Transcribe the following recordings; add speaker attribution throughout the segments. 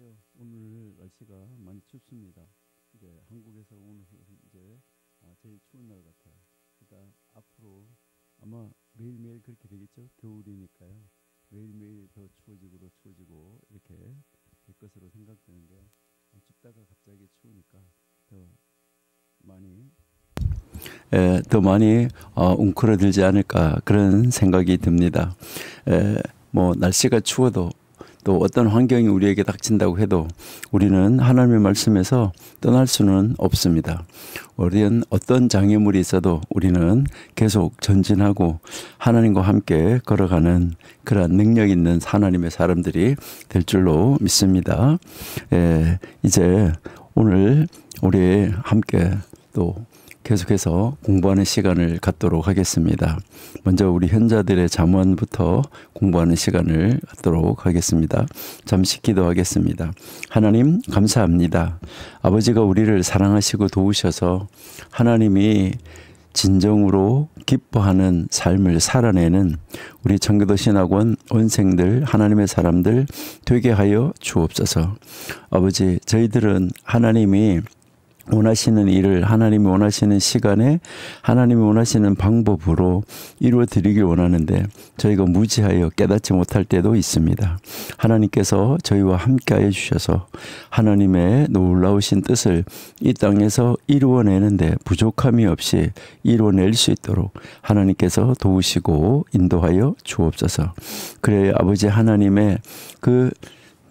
Speaker 1: 안녕하세요. 오늘 날씨가 많이 춥습니다. 이제 한국에서 오늘 이제 제일 추운 날 같아요. 그러니까 앞으로 아마 매일매일 그렇게 되겠죠. 겨울이니까요. 매일매일 더 추워지고 이렇게 될 것으로 생각되는데요. 춥다가 갑자기 추우니까 더 많이 웅크러들지 않을까 그런 생각이 듭니다. 뭐 날씨가 추워도 또 어떤 환경이 우리에게 닥친다고 해도 우리는 하나님의 말씀에서 떠날 수는 없습니다. 우리는 어떤 장애물이 있어도 우리는 계속 전진하고 하나님과 함께 걸어가는 그러한 능력 있는 하나님의 사람들이 될 줄로 믿습니다. 이제 오늘 우리 함께 또 계속해서 공부하는 시간을 갖도록 하겠습니다. 먼저 우리 현자들의 잠언부터 공부하는 시간을 갖도록 하겠습니다. 잠시 기도하겠습니다. 하나님 감사합니다. 아버지가 우리를 사랑하시고 도우셔서 하나님이 진정으로 기뻐하는 삶을 살아내는 우리 청교도 신학원 원생들 하나님의 사람들 되게 하여 주옵소서. 아버지, 저희들은 하나님이 원하시는 일을 하나님이 원하시는 시간에 하나님이 원하시는 방법으로 이루어 드리길 원하는데 저희가 무지하여 깨닫지 못할 때도 있습니다. 하나님께서 저희와 함께하여 주셔서 하나님의 놀라우신 뜻을 이 땅에서 이루어내는데 부족함이 없이 이루어낼 수 있도록 하나님께서 도우시고 인도하여 주옵소서. 그래 아버지 하나님의 그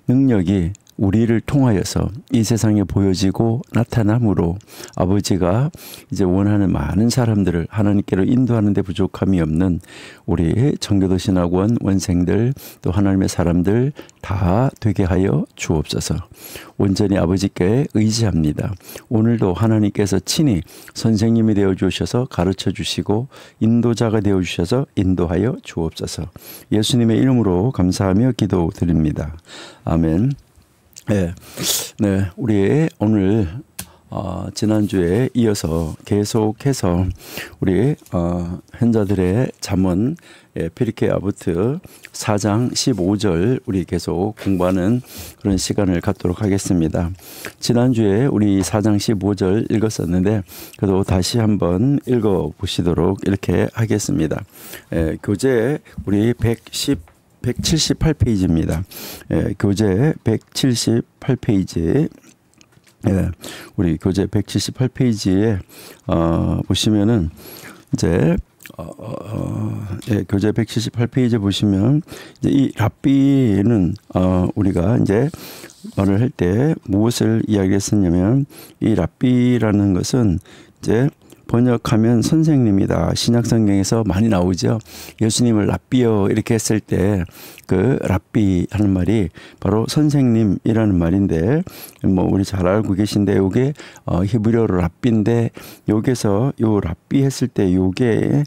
Speaker 1: 능력이 우리를 통하여서 이 세상에 보여지고 나타남으로 아버지가 이제 원하는 많은 사람들을 하나님께로 인도하는 데 부족함이 없는 우리 청교도 신학원 원생들 또 하나님의 사람들 다 되게 하여 주옵소서. 온전히 아버지께 의지합니다. 오늘도 하나님께서 친히 선생님이 되어 주셔서 가르쳐 주시고 인도자가 되어 주셔서 인도하여 주옵소서. 예수님의 이름으로 감사하며 기도드립니다. 아멘. 우리 오늘 지난주에 이어서 계속해서 우리 현자들의 잠언 피리케 아부트 4장 15절 우리 계속 공부하는 그런 시간을 갖도록 하겠습니다. 지난주에 우리 4장 15절 읽었었는데 그래도 다시 한번 읽어보시도록 이렇게 하겠습니다. 교재 우리 178페이지입니다. 교재 178페이지. 우리 교재 178페이지에 보시면은 이제 교재 178페이지 보시면 이제 이 랍비는 우리가 이제 말을 할 때 무엇을 이야기했었냐면 이 랍비라는 것은 이제 번역하면 선생님이다. 신약성경에서 많이 나오죠. 예수님을 랍비여 이렇게 했을 때 그 랍비 하는 말이 바로 선생님이라는 말인데 뭐 우리 잘 알고 계신데 요게 히브리어로 랍비인데 여기서 요 랍비 했을 때 요게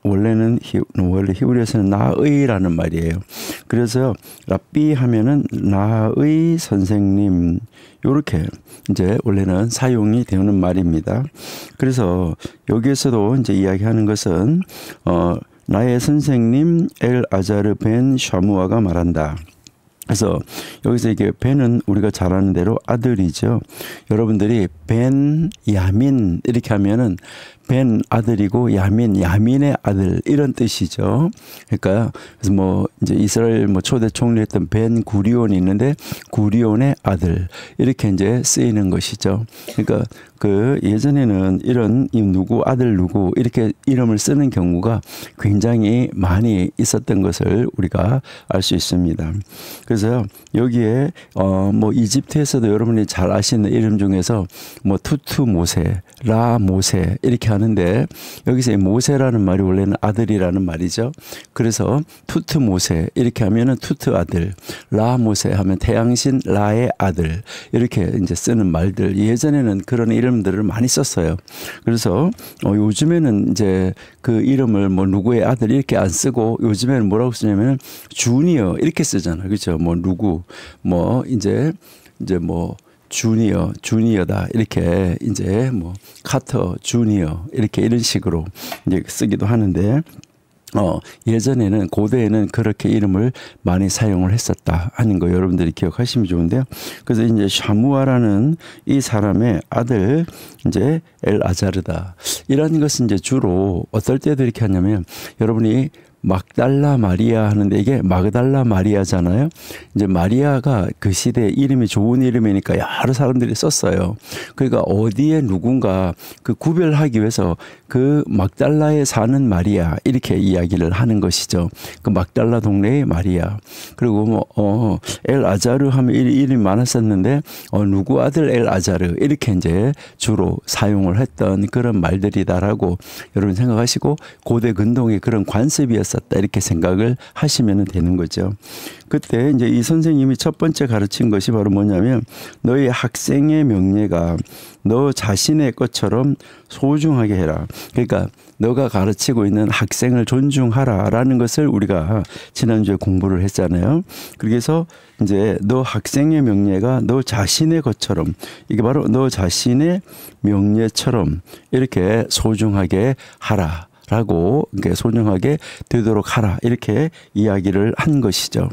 Speaker 1: 원래 히브리어에서는 나의라는 말이에요. 그래서 랍비 하면은 나의 선생님 요렇게 이제 원래는 사용이 되는 말입니다. 그래서 여기에서도 이제 이야기하는 것은 나의 선생님 엘 아자르 벤 샤무아가 말한다. 그래서 여기서 이게 벤은 우리가 잘 아는 대로 아들이죠. 여러분들이 벤 야민 이렇게 하면은 벤 아들이고 야민의 아들 이런 뜻이죠. 그러니까 그래서 뭐 이제 이스라엘 뭐 초대 총리였던 벤 구리온이 있는데 구리온의 아들 이렇게 이제 쓰이는 것이죠. 그러니까 그 예전에는 이런 누구 아들 누구 이렇게 이름을 쓰는 경우가 굉장히 많이 있었던 것을 우리가 알 수 있습니다. 그래서 여기에 뭐 이집트에서도 여러분이 잘 아시는 이름 중에서 뭐 투투 모세, 라 모세 이렇게 하는데 여기서 이 모세라는 말이 원래는 아들이라는 말이죠. 그래서 투트 모세 이렇게 하면은 투트 아들, 라 모세 하면 태양신 라의 아들 이렇게 이제 쓰는 말들 예전에는 그런 이름들을 많이 썼어요. 그래서 요즘에는 이제 그 이름을 뭐 누구의 아들 이렇게 안 쓰고 요즘에는 뭐라고 쓰냐면 주니어 이렇게 쓰잖아요. 그렇죠? 뭐 누구 뭐 이제 뭐 주니어다 이렇게 이제 뭐 카터 주니어 이렇게 이런 식으로 이제 쓰기도 하는데 예전에는 고대에는 그렇게 이름을 많이 사용을 했었다 하는 거 여러분들이 기억하시면 좋은데요. 그래서 이제 샤무아라는 이 사람의 아들 이제 엘아자르다. 이런 것은 이제 주로 어떨 때도 이렇게 하냐면 여러분이 막달라 마리아 하는데 이게 마그달라 마리아잖아요. 이제 마리아가 그 시대에 이름이 좋은 이름이니까 여러 사람들이 썼어요. 그러니까 어디에 누군가 그 구별하기 위해서 그 막달라에 사는 마리아 이렇게 이야기를 하는 것이죠. 그 막달라 동네의 마리아. 그리고 뭐 엘아자르 하면 이름이 많았었는데 누구 아들 엘아자르 이렇게 이제 주로 사용을 했던 그런 말들이다라고 여러분 생각하시고 고대 근동의 그런 관습이었었다 이렇게 생각을 하시면 되는 거죠. 그때 이제 이 선생님이 첫 번째 가르친 것이 바로 뭐냐면 너희 학생의 명예가 너 자신의 것처럼 소중하게 해라. 그러니까 너가 가르치고 있는 학생을 존중하라라는 것을 우리가 지난주에 공부를 했잖아요. 그래서 이제 너 학생의 명예가 너 자신의 것처럼 이게 바로 너 자신의 명예처럼 이렇게 소중하게 하라. 라고 소중하게 되도록 하라 이렇게 이야기를 한 것이죠.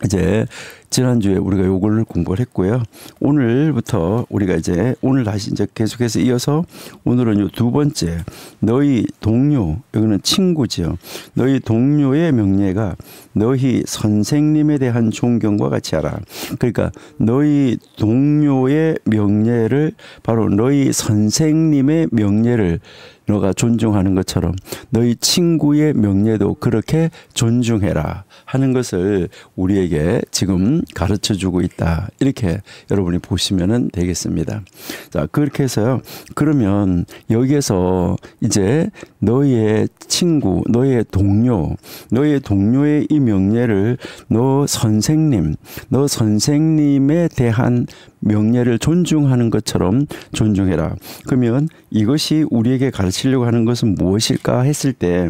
Speaker 1: 이제 지난주에 우리가 요거를 공부를 했고요. 오늘부터 우리가 이제 오늘 다시 이제 계속해서 이어서 오늘은 요 두 번째 너희 동료 여기는 친구지요. 너희 동료의 명예가 너희 선생님에 대한 존경과 같이 하라. 그러니까 너희 동료의 명예를 바로 너희 선생님의 명예를 너가 존중하는 것처럼 너희 친구의 명예도 그렇게 존중해라 하는 것을 우리에게 지금 가르쳐주고 있다. 이렇게 여러분이 보시면 되겠습니다. 자, 그렇게 해서요. 그러면 여기에서 이제 너희의 친구, 너희의 동료의 이 명예를 너 선생님에 대한 명예를 존중하는 것처럼 존중해라. 그러면 이것이 우리에게 가르치려고 하는 것은 무엇일까 했을 때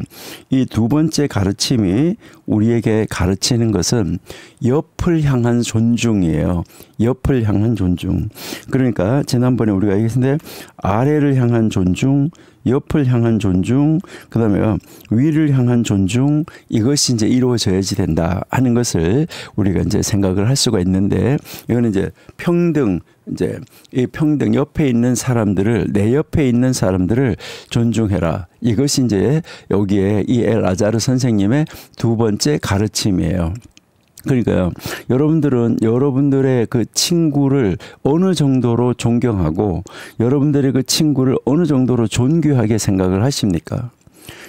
Speaker 1: 이 두 번째 가르침이 우리에게 가르치는 것은 옆을 향한 존중이에요. 옆을 향한 존중. 그러니까 지난번에 우리가 얘기했는데 아래를 향한 존중, 옆을 향한 존중, 그다음에 위를 향한 존중, 이것이 이제 이루어져야지 된다 하는 것을 우리가 이제 생각을 할 수가 있는데 이거는 이제 평등, 이제 이 평등 옆에 있는 사람들을 내 옆에 있는 사람들을 존중해라. 이것이 이제 여기에 이 엘아자르 선생님의 두 번째 가르침이에요. 그러니까요. 여러분들은 여러분들의 그 친구를 어느 정도로 존경하고 여러분들의 그 친구를 어느 정도로 존귀하게 생각을 하십니까?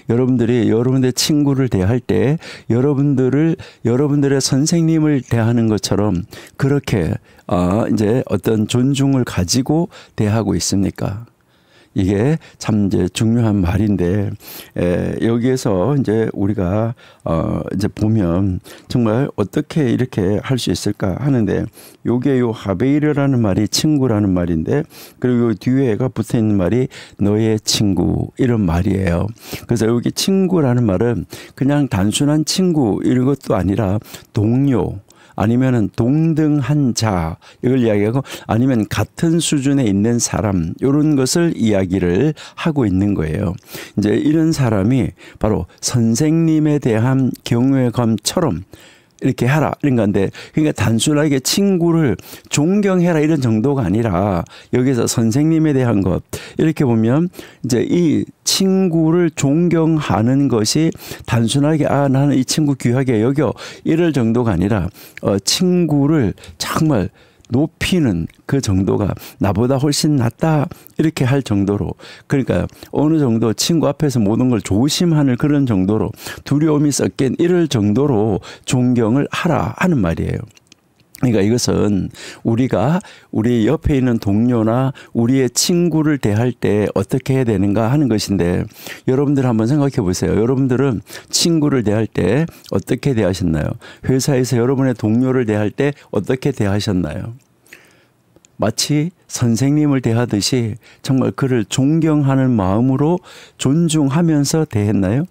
Speaker 1: 여러분들이 여러분들의 친구를 대할 때 여러분들의 선생님을 대하는 것처럼 그렇게 이제 어떤 존중을 가지고 대하고 있습니까? 이게 참 이제 중요한 말인데 여기에서 이제 우리가 이제 보면 정말 어떻게 이렇게 할 수 있을까 하는데 요게 요 하베이르라는 말이 친구라는 말인데 그리고 요 뒤에가 붙어 있는 말이 너의 친구 이런 말이에요. 그래서 여기 친구라는 말은 그냥 단순한 친구 이런 것도 아니라 동료 아니면은 동등한 자 이걸 이야기하고 아니면 같은 수준에 있는 사람 이런 것을 이야기를 하고 있는 거예요. 이제 이런 사람이 바로 선생님에 대한 경외감처럼 이렇게 하라 이런 건데 그러니까 단순하게 친구를 존경해라 이런 정도가 아니라 여기서 선생님에 대한 것 이렇게 보면 이제 이 친구를 존경하는 것이 단순하게 나는 이 친구 귀하게 여겨 이럴 정도가 아니라 친구를 정말 높이는 그 정도가 나보다 훨씬 낫다 이렇게 할 정도로 그러니까 어느 정도 친구 앞에서 모든 걸 조심하는 그런 정도로 두려움이 섞인 이럴 정도로 존경을 하라 하는 말이에요. 그러니까 이것은 우리가 우리 옆에 있는 동료나 우리의 친구를 대할 때 어떻게 해야 되는가 하는 것인데 여러분들 한번 생각해 보세요. 여러분들은 친구를 대할 때 어떻게 대하셨나요? 회사에서 여러분의 동료를 대할 때 어떻게 대하셨나요? 마치 선생님을 대하듯이 정말 그를 존경하는 마음으로 존중하면서 대했나요?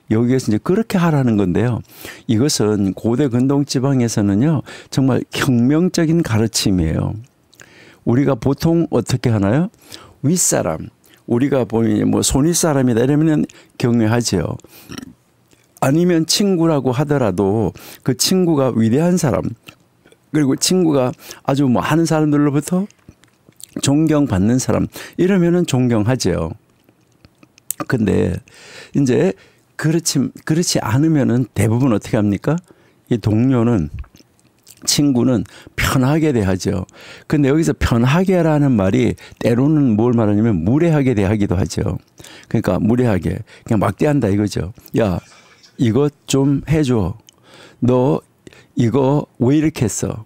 Speaker 1: 여기에서 이제 그렇게 하라는 건데요. 이것은 고대 근동 지방에서는요, 정말 혁명적인 가르침이에요. 우리가 보통 어떻게 하나요? 윗사람, 우리가 보면 뭐 손윗사람이다 이러면 경외하죠. 아니면 친구라고 하더라도 그 친구가 위대한 사람, 그리고 친구가 아주 많은 사람들로부터 존경받는 사람, 이러면은 존경하죠. 근데 이제 그렇지 않으면은 대부분 어떻게 합니까? 이 동료는, 친구는 편하게 대하죠. 근데 여기서 편하게라는 말이 때로는 뭘 말하냐면 무례하게 대하기도 하죠. 그러니까 무례하게 그냥 막대한다 이거죠. 야, 이것 좀 해줘. 너 이거 왜 이렇게 했어?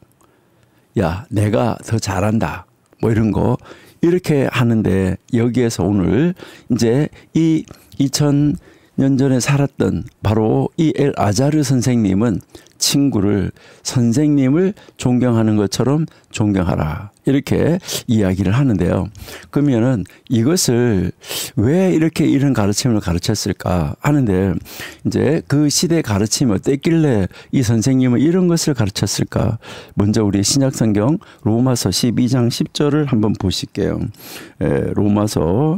Speaker 1: 야, 내가 더 잘한다. 뭐 이런 거 이렇게 하는데, 여기에서 오늘 이제 이 2000년 전에 살았던 바로 이 엘 아자르 선생님은 친구를, 선생님을 존경하는 것처럼 존경하라, 이렇게 이야기를 하는데요. 그러면은 이것을 왜 이렇게 이런 가르침을 가르쳤을까 하는데, 이제 그 시대 가르침이 어땠길래 이 선생님은 이런 것을 가르쳤을까? 먼저 우리 신약성경 로마서 12장 10절을 한번 보실게요. 로마서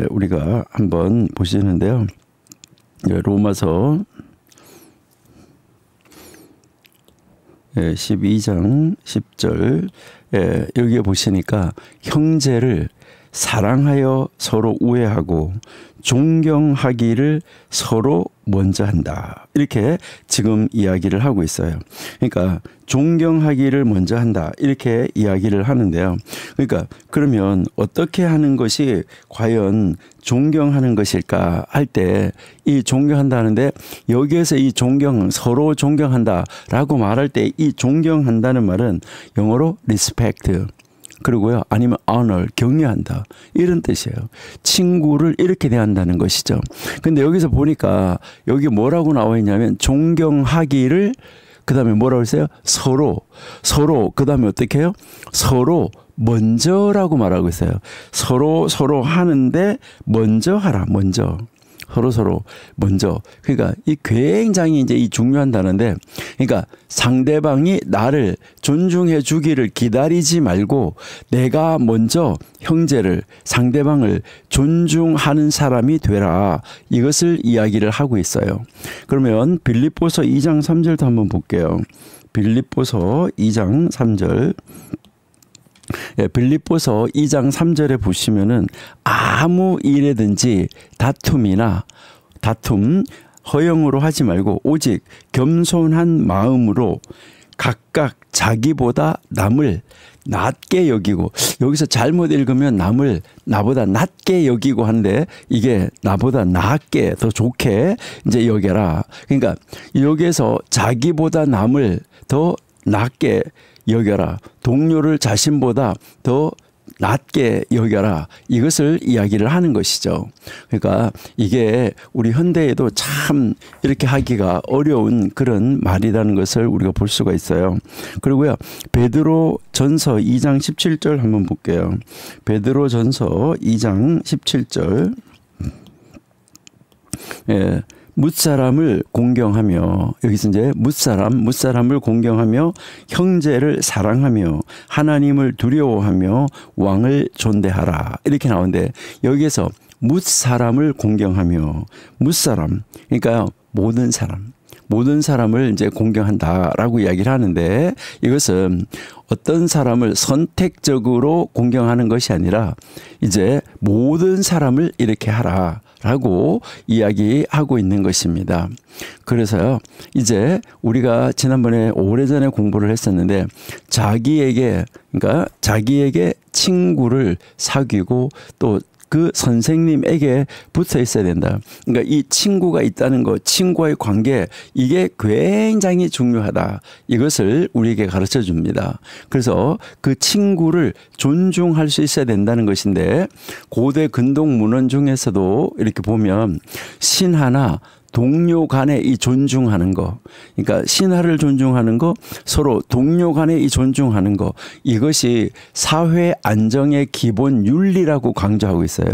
Speaker 1: 우리가 한번 보시는데요. 로마서 12장 10절, 여기에 보시니까 형제를 사랑하여 서로 우애하고 존경하기를 서로 먼저 한다, 이렇게 지금 이야기를 하고 있어요. 그러니까 존경하기를 먼저 한다, 이렇게 이야기를 하는데요. 그러니까 그러면 어떻게 하는 것이 과연 존경하는 것일까 할 때, 이 존경한다는데 여기에서 이 존경, 서로 존경한다라고 말할 때 이 존경한다는 말은 영어로 respect, 그리고요, 아니면 honor, 경외한다, 이런 뜻이에요. 친구를 이렇게 대한다는 것이죠. 근데 여기서 보니까 여기 뭐라고 나와 있냐면 존경하기를, 그 다음에 뭐라고 했어요? 서로, 그 다음에 어떻게 해요? 서로 먼저라고 말하고 있어요. 서로 하는데 먼저 하라, 먼저. 서로 먼저. 그러니까 이 굉장히 이제 이 중요한 단어인데, 그러니까 상대방이 나를 존중해 주기를 기다리지 말고 내가 먼저 형제를, 상대방을 존중하는 사람이 되라, 이것을 이야기를 하고 있어요. 그러면 빌립보서 2장 3절도 한번 볼게요. 빌립보서 2장 3절. 빌립보서 2장 3절에 보시면은 아무 일에든지 다툼 허영으로 하지 말고 오직 겸손한 마음으로 각각 자기보다 남을 낮게 여기고, 여기서 잘못 읽으면 남을 나보다 낮게 여기고 한데, 이게 나보다 낮게, 더 좋게 이제 여겨라. 그러니까 여기에서 자기보다 남을 더 낮게 여겨라, 동료를 자신보다 더 낮게 여겨라, 이것을 이야기를 하는 것이죠. 그러니까 이게 우리 현대에도 참 이렇게 하기가 어려운 그런 말이라는 것을 우리가 볼 수가 있어요. 그리고요, 베드로 전서 2장 17절 한번 볼게요. 베드로 전서 2장 17절. 뭇사람을 공경하며, 여기서 이제 뭇사람을 공경하며 형제를 사랑하며 하나님을 두려워하며 왕을 존대하라, 이렇게 나오는데, 여기에서 뭇사람을 공경하며, 뭇사람, 그러니까 모든 사람을 이제 공경한다라고 이야기를 하는데, 이것은 어떤 사람을 선택적으로 공경하는 것이 아니라 이제 모든 사람을 이렇게 하라라고 이야기하고 있는 것입니다. 그래서요, 이제 우리가 지난번에 오래전에 공부를 했었는데, 자기에게 친구를 사귀고 또 그 선생님에게 붙어 있어야 된다. 그러니까 이 친구가 있다는 것, 친구와의 관계, 이게 굉장히 중요하다, 이것을 우리에게 가르쳐 줍니다. 그래서 그 친구를 존중할 수 있어야 된다는 것인데, 고대 근동 문헌 중에서도 이렇게 보면 신하나 동료 간에 이 존중하는 거, 그러니까 신하를 존중하는 거, 서로 동료 간에 이 존중하는 거, 이것이 사회 안정의 기본 윤리라고 강조하고 있어요.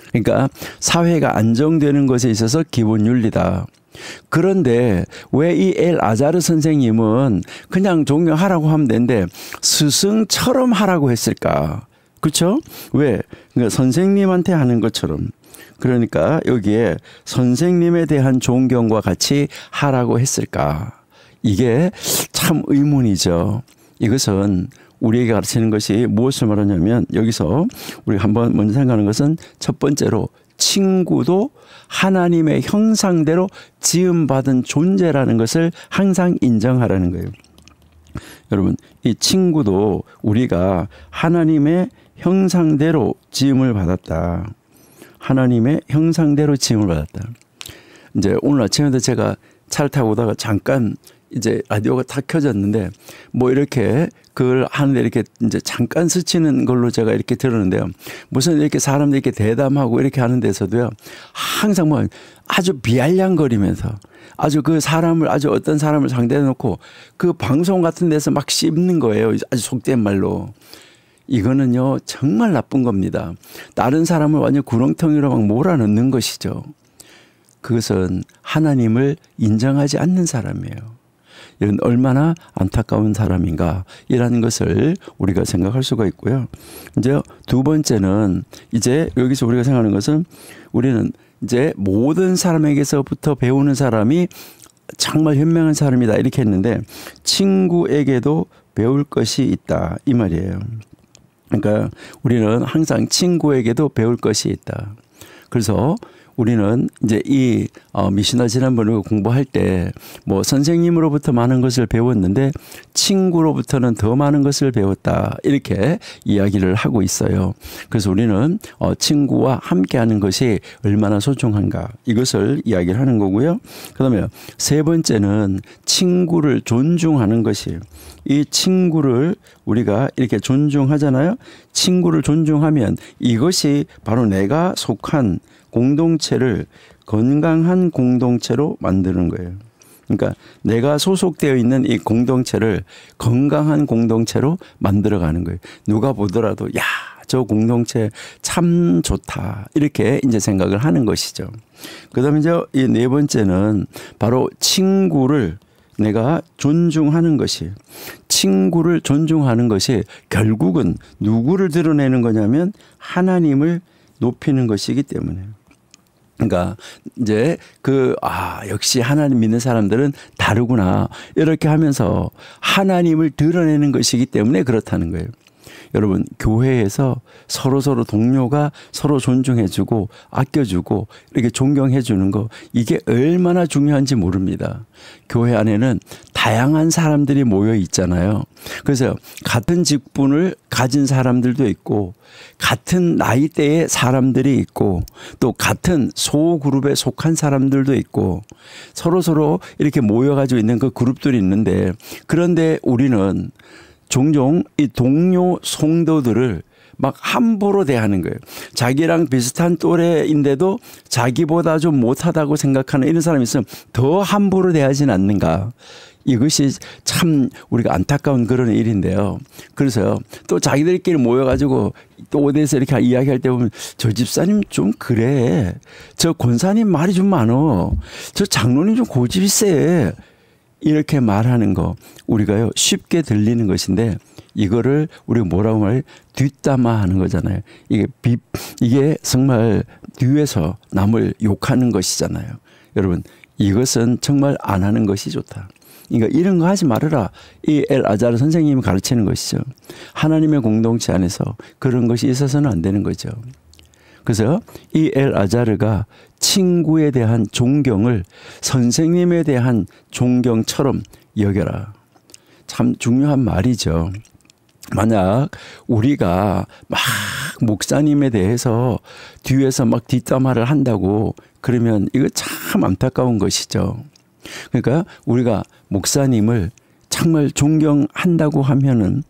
Speaker 1: 그러니까 사회가 안정되는 것에 있어서 기본 윤리다. 그런데 왜 이 엘 아자르 선생님은 그냥 존경하라고 하면 되는데 스승처럼 하라고 했을까? 그렇죠? 왜? 그러니까 선생님한테 하는 것처럼, 그러니까 여기에 선생님에 대한 존경과 같이 하라고 했을까? 이게 참 의문이죠. 이것은 우리에게 가르치는 것이 무엇을 말하냐면 여기서 우리가 한번 먼저 생각하는 것은 첫 번째로 친구도 하나님의 형상대로 지음받은 존재라는 것을 항상 인정하라는 거예요. 여러분, 이 친구도 우리가 하나님의 형상대로 지음을 받았다. 하나님의 형상대로 지음을 받았다. 이제 오늘 아침에도 제가 차를 타고 오다가 잠깐 이제 라디오가 탁 켜졌는데 뭐 이렇게 그걸 하는데 이렇게 이제 잠깐 스치는 걸로 제가 이렇게 들었는데요. 무슨 이렇게 사람들이 이렇게 대담하고 이렇게 하는 데서도요. 항상 뭐 아주 비아냥거리면서 아주 그 사람을 아주 어떤 사람을 상대해 놓고 그 방송 같은 데서 막 씹는 거예요. 아주 속된 말로. 이거는요 정말 나쁜 겁니다. 다른 사람을 완전 구렁텅이로 막 몰아넣는 것이죠. 그것은 하나님을 인정하지 않는 사람이에요. 이런 얼마나 안타까운 사람인가 이라는 것을 우리가 생각할 수가 있고요. 이제 두 번째는 이제 여기서 우리가 생각하는 것은 우리는 이제 모든 사람에게서부터 배우는 사람이 정말 현명한 사람이다 이렇게 했는데 친구에게도 배울 것이 있다 이 말이에요. 그러니까 우리는 항상 친구에게도 배울 것이 있다. 그래서 우리는 이제 이 미시나 지난번에 공부할 때 뭐 선생님으로부터 많은 것을 배웠는데 친구로부터는 더 많은 것을 배웠다 이렇게 이야기를 하고 있어요. 그래서 우리는 친구와 함께하는 것이 얼마나 소중한가 이것을 이야기를 하는 거고요. 그다음에 세 번째는 친구를 존중하는 것이 이 친구를 우리가 이렇게 존중하잖아요. 친구를 존중하면 이것이 바로 내가 속한 공동체를 건강한 공동체로 만드는 거예요. 그러니까 내가 소속되어 있는 이 공동체를 건강한 공동체로 만들어가는 거예요. 누가 보더라도 야, 저 공동체 참 좋다 이렇게 이제 생각을 하는 것이죠. 그다음에 이제 이 네 번째는 바로 친구를 내가 존중하는 것이 친구를 존중하는 것이 결국은 누구를 드러내는 거냐면 하나님을 높이는 것이기 때문에. 그러니까 이제 역시 하나님 믿는 사람들은 다르구나 이렇게 하면서 하나님을 드러내는 것이기 때문에 그렇다는 거예요. 여러분 교회에서 서로 동료가 서로 존중해주고 아껴주고 이렇게 존경해주는 거 이게 얼마나 중요한지 모릅니다. 교회 안에는 다양한 사람들이 모여 있잖아요. 그래서 같은 직분을 가진 사람들도 있고 같은 나이대의 사람들이 있고 또 같은 소그룹에 속한 사람들도 있고 서로 이렇게 모여가지고 있는 그 그룹들이 있는데 그런데 우리는 종종 이 동료 성도들을 막 함부로 대하는 거예요. 자기랑 비슷한 또래인데도 자기보다 좀 못하다고 생각하는 이런 사람이 있으면 더 함부로 대하진 않는가. 이것이 참 우리가 안타까운 그런 일인데요. 그래서 또 자기들끼리 모여가지고 또 어디에서 이렇게 이야기할 때 보면 저 집사님 좀 그래. 저 권사님 말이 좀 많어. 저 장로님 좀 고집이 세. 이렇게 말하는 거 우리가요 쉽게 들리는 것인데 이거를 우리가 뭐라고 말해 뒷담화하는 거잖아요. 이게 정말 뒤에서 남을 욕하는 것이잖아요. 여러분 이것은 정말 안 하는 것이 좋다. 그러니까 이런 거 하지 말아라. 이 엘아자르 선생님이 가르치는 것이죠. 하나님의 공동체 안에서 그런 것이 있어서는 안 되는 거죠. 그래서 이 엘아자르가 친구에 대한 존경을 선생님에 대한 존경처럼 여겨라. 참 중요한 말이죠. 만약 우리가 막 목사님에 대해서 뒤에서 막 뒷담화를 한다고 그러면 이거 참 안타까운 것이죠. 그러니까 우리가 목사님을 정말 존경한다고 하면은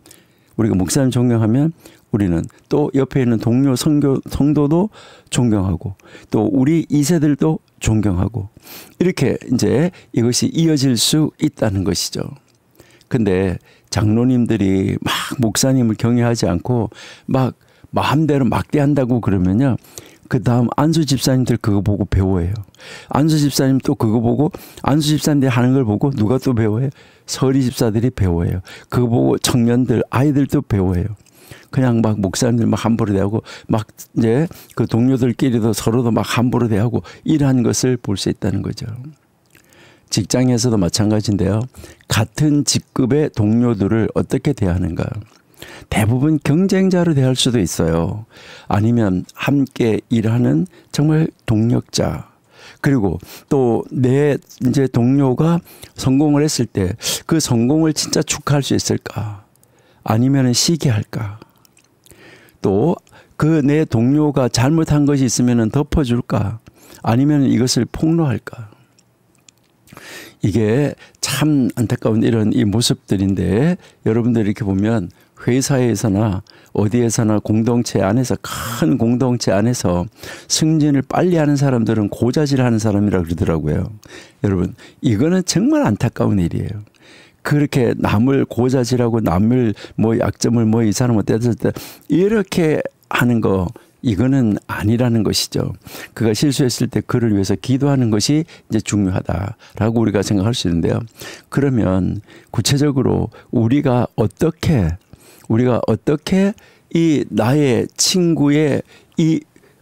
Speaker 1: 우리가 목사님 존경하면 우리는 또 옆에 있는 동료 성도도 존경하고 또 우리 2세들도 존경하고 이렇게 이제 이것이 이어질 수 있다는 것이죠. 근데 장로님들이 막 목사님을 경외하지 않고 막 마음대로 막대한다고 그러면요. 그 다음 안수 집사님들 그거 보고 배워해요. 안수 집사님 또 그거 보고 안수 집사님들이 하는 걸 보고 누가 또 배워해요? 서리 집사들이 배워해요. 그거 보고 청년들 아이들도 배워해요. 그냥 막 목사님들 막 함부로 대하고 막 이제 그 동료들끼리도 서로도 막 함부로 대하고 이러한 것을 볼 수 있다는 거죠. 직장에서도 마찬가지인데요. 같은 직급의 동료들을 어떻게 대하는가. 대부분 경쟁자로 대할 수도 있어요. 아니면 함께 일하는 정말 동력자. 그리고 또 내 이제 동료가 성공을 했을 때 그 성공을 진짜 축하할 수 있을까? 아니면 시기할까? 또 그 내 동료가 잘못한 것이 있으면 덮어줄까? 아니면 이것을 폭로할까? 이게 참 안타까운 이런 이 모습들인데 여러분들 이렇게 보면 회사에서나 어디에서나 공동체 안에서 큰 공동체 안에서 승진을 빨리 하는 사람들은 고자질하는 사람이라 그러더라고요. 여러분 이거는 정말 안타까운 일이에요. 그렇게 남을 고자질하고 남을 뭐 약점을 뭐 이 사람 어땠을 때 이렇게 하는 거 이거는 아니라는 것이죠. 그가 실수했을 때 그를 위해서 기도하는 것이 이제 중요하다라고 우리가 생각할 수 있는데요. 그러면 구체적으로 우리가 어떻게 이 나의 친구의 이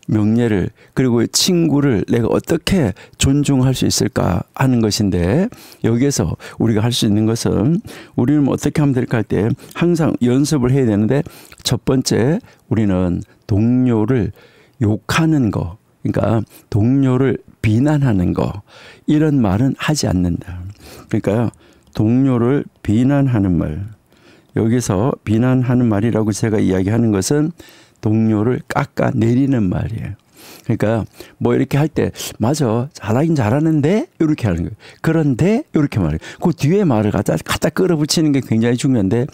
Speaker 1: 명예를 그리고 친구를 내가 어떻게 존중할 수 있을까 하는 것인데 여기에서 우리가 할 수 있는 것은 우리는 어떻게 하면 될까 할 때 항상 연습을 해야 되는데 첫 번째 우리는 동료를 욕하는 거 그러니까 동료를 비난하는 거 이런 말은 하지 않는다. 그러니까 동료를 비난하는 말 여기서 비난하는 말이라고 제가 이야기하는 것은 동료를 깎아내리는 말이에요. 그러니까 뭐 이렇게 할 때 맞아 잘하긴 잘하는데 이렇게 하는 거예요. 그런데 이렇게 말해요. 그 뒤에 말을 갖다 끌어붙이는 게 굉장히 중요한데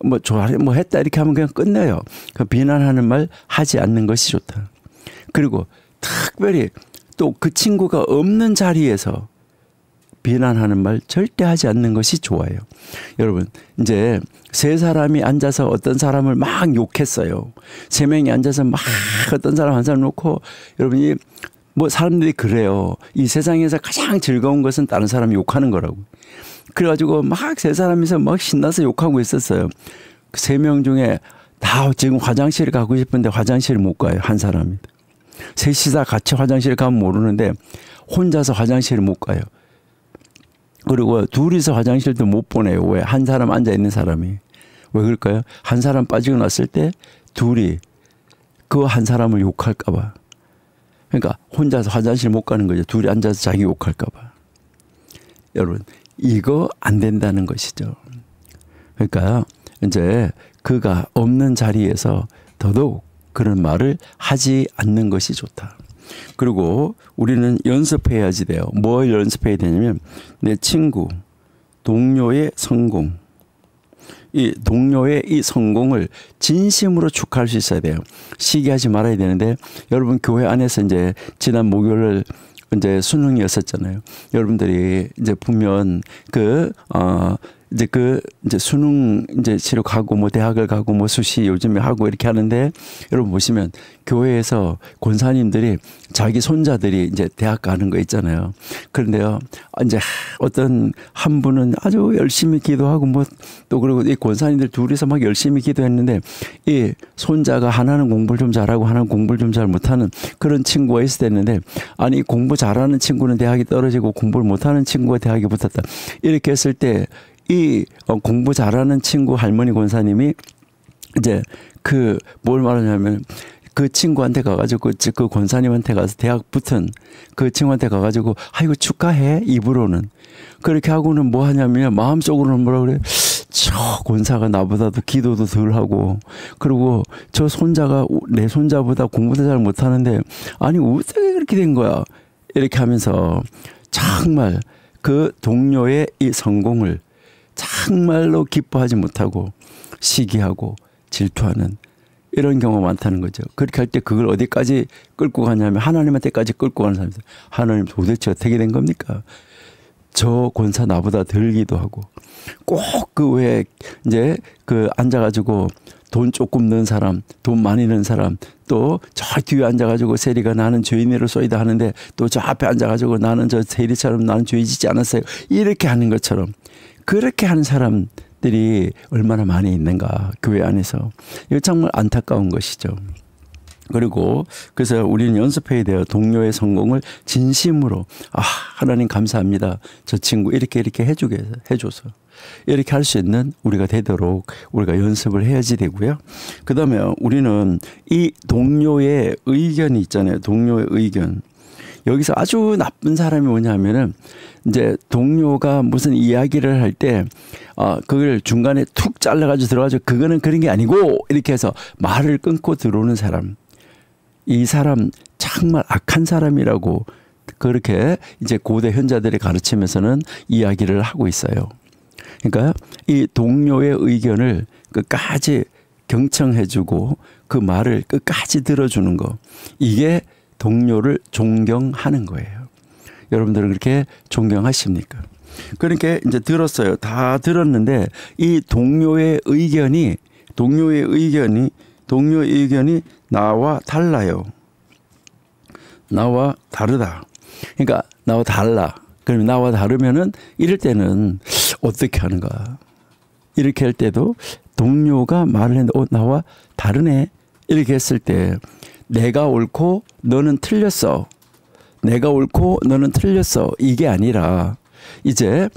Speaker 1: 뭐 좋아해 뭐 했다 이렇게 하면 그냥 끝내요. 그 비난하는 말 하지 않는 것이 좋다. 그리고 특별히 또 그 친구가 없는 자리에서 비난하는 말 절대 하지 않는 것이 좋아요. 여러분 이제 세 사람이 앉아서 어떤 사람을 막 욕했어요. 세 명이 앉아서 막 어떤 사람 한 사람 놓고 여러분이 뭐 사람들이 그래요. 이 세상에서 가장 즐거운 것은 다른 사람이 욕하는 거라고. 그래가지고 막 세 사람이서 막 신나서 욕하고 있었어요. 세 명 중에 다 지금 화장실을 가고 싶은데 화장실을 못 가요. 한 사람이. 셋이 다 같이 화장실을 가면 모르는데 혼자서 화장실을 못 가요. 그리고 둘이서 화장실도 못 보내요. 왜? 한 사람 앉아있는 사람이. 왜 그럴까요? 한 사람 빠지고 났을 때 둘이 그 한 사람을 욕할까 봐. 그러니까 혼자서 화장실 못 가는 거죠. 둘이 앉아서 자기 욕할까 봐. 여러분 이거 안 된다는 것이죠. 그러니까 이제 그가 없는 자리에서 더더욱 그런 말을 하지 않는 것이 좋다. 그리고 우리는 연습해야지 돼요. 뭘 연습해야 되냐면 내 친구, 동료의 성공. 이 동료의 이 성공을 진심으로 축하할 수 있어야 돼요. 시기하지 말아야 되는데 여러분 교회 안에서 이제 지난 목요일 이제 수능이었었잖아요. 여러분들이 이제 보면 이제 수능 이제 치러 가고 뭐 대학을 가고 뭐 수시 요즘에 하고 이렇게 하는데 여러분 보시면 교회에서 권사님들이 자기 손자들이 이제 대학 가는 거 있잖아요. 그런데요 이제 어떤 한 분은 아주 열심히 기도하고 뭐 또 그리고 이 권사님들 둘이서 막 열심히 기도했는데 이 손자가 하나는 공부를 좀 잘하고 하나는 공부를 좀 잘 못하는 그런 친구가 있어야 되는데 아니 공부 잘하는 친구는 대학이 떨어지고 공부를 못하는 친구가 대학에 붙었다. 이렇게 했을 때 이 공부 잘하는 친구 할머니 권사님이 이제 그 뭘 말하냐면 그 친구한테 가가지고 그 권사님한테 가서 대학 붙은 그 친구한테 가가지고 아이고 축하해 입으로는 그렇게 하고는 뭐 하냐면 마음속으로는 뭐라 그래 저 권사가 나보다도 기도도 덜 하고 그리고 저 손자가 내 손자보다 공부도 잘 못하는데 아니 어떻게 그렇게 된 거야 이렇게 하면서 정말 그 동료의 이 성공을 정말로 기뻐하지 못하고 시기하고 질투하는 이런 경우가 많다는 거죠. 그렇게 할 때 그걸 어디까지 끌고 가냐면 하나님한테까지 끌고 가는 사람들. 하나님 도대체 어떻게 된 겁니까? 저 권사 나보다 덜 기도하고 꼭 그 외에 이제 그 앉아가지고 돈 조금 넣은 사람, 돈 많이 넣은 사람, 또 저 뒤에 앉아가지고 세리가 나는 죄인으로 쏘이다 하는데 또 저 앞에 앉아가지고 나는 저 세리처럼 나는 죄 짓지 않았어요. 이렇게 하는 것처럼 그렇게 하는 사람들 것들이 얼마나 많이 있는가 교회 안에서. 이거 정말 안타까운 것이죠. 그리고 그래서 우리는 연습해야 돼요. 동료의 성공을 진심으로 하나님 감사합니다. 저 친구 이렇게 해줘서 이렇게 할 수 있는 우리가 되도록 우리가 연습을 해야지 되고요. 그다음에 우리는 이 동료의 의견이 있잖아요. 동료의 의견. 여기서 아주 나쁜 사람이 뭐냐면은 이제 동료가 무슨 이야기를 할 때 그걸 중간에 툭 잘라가지고 들어가지고 그거는 그런 게 아니고 이렇게 해서 말을 끊고 들어오는 사람. 이 사람 정말 악한 사람이라고 그렇게 이제 고대 현자들이 가르치면서는 이야기를 하고 있어요. 그러니까 이 동료의 의견을 끝까지 경청해주고 그 말을 끝까지 들어주는 거. 이게 동료를 존경하는 거예요. 여러분들은 그렇게 존경하십니까? 그러니까 이제 들었어요. 다 들었는데 이 동료의 의견이 나와 달라요. 나와 다르다. 그러니까 나와 달라. 그러면 나와 다르면은 이럴 때는 어떻게 하는가? 이렇게 할 때도 동료가 말을 했는데 나와 다르네. 이렇게 했을 때 내가 옳고 너는 틀렸어. 내가 옳고 너는 틀렸어. 이게 아니라 이제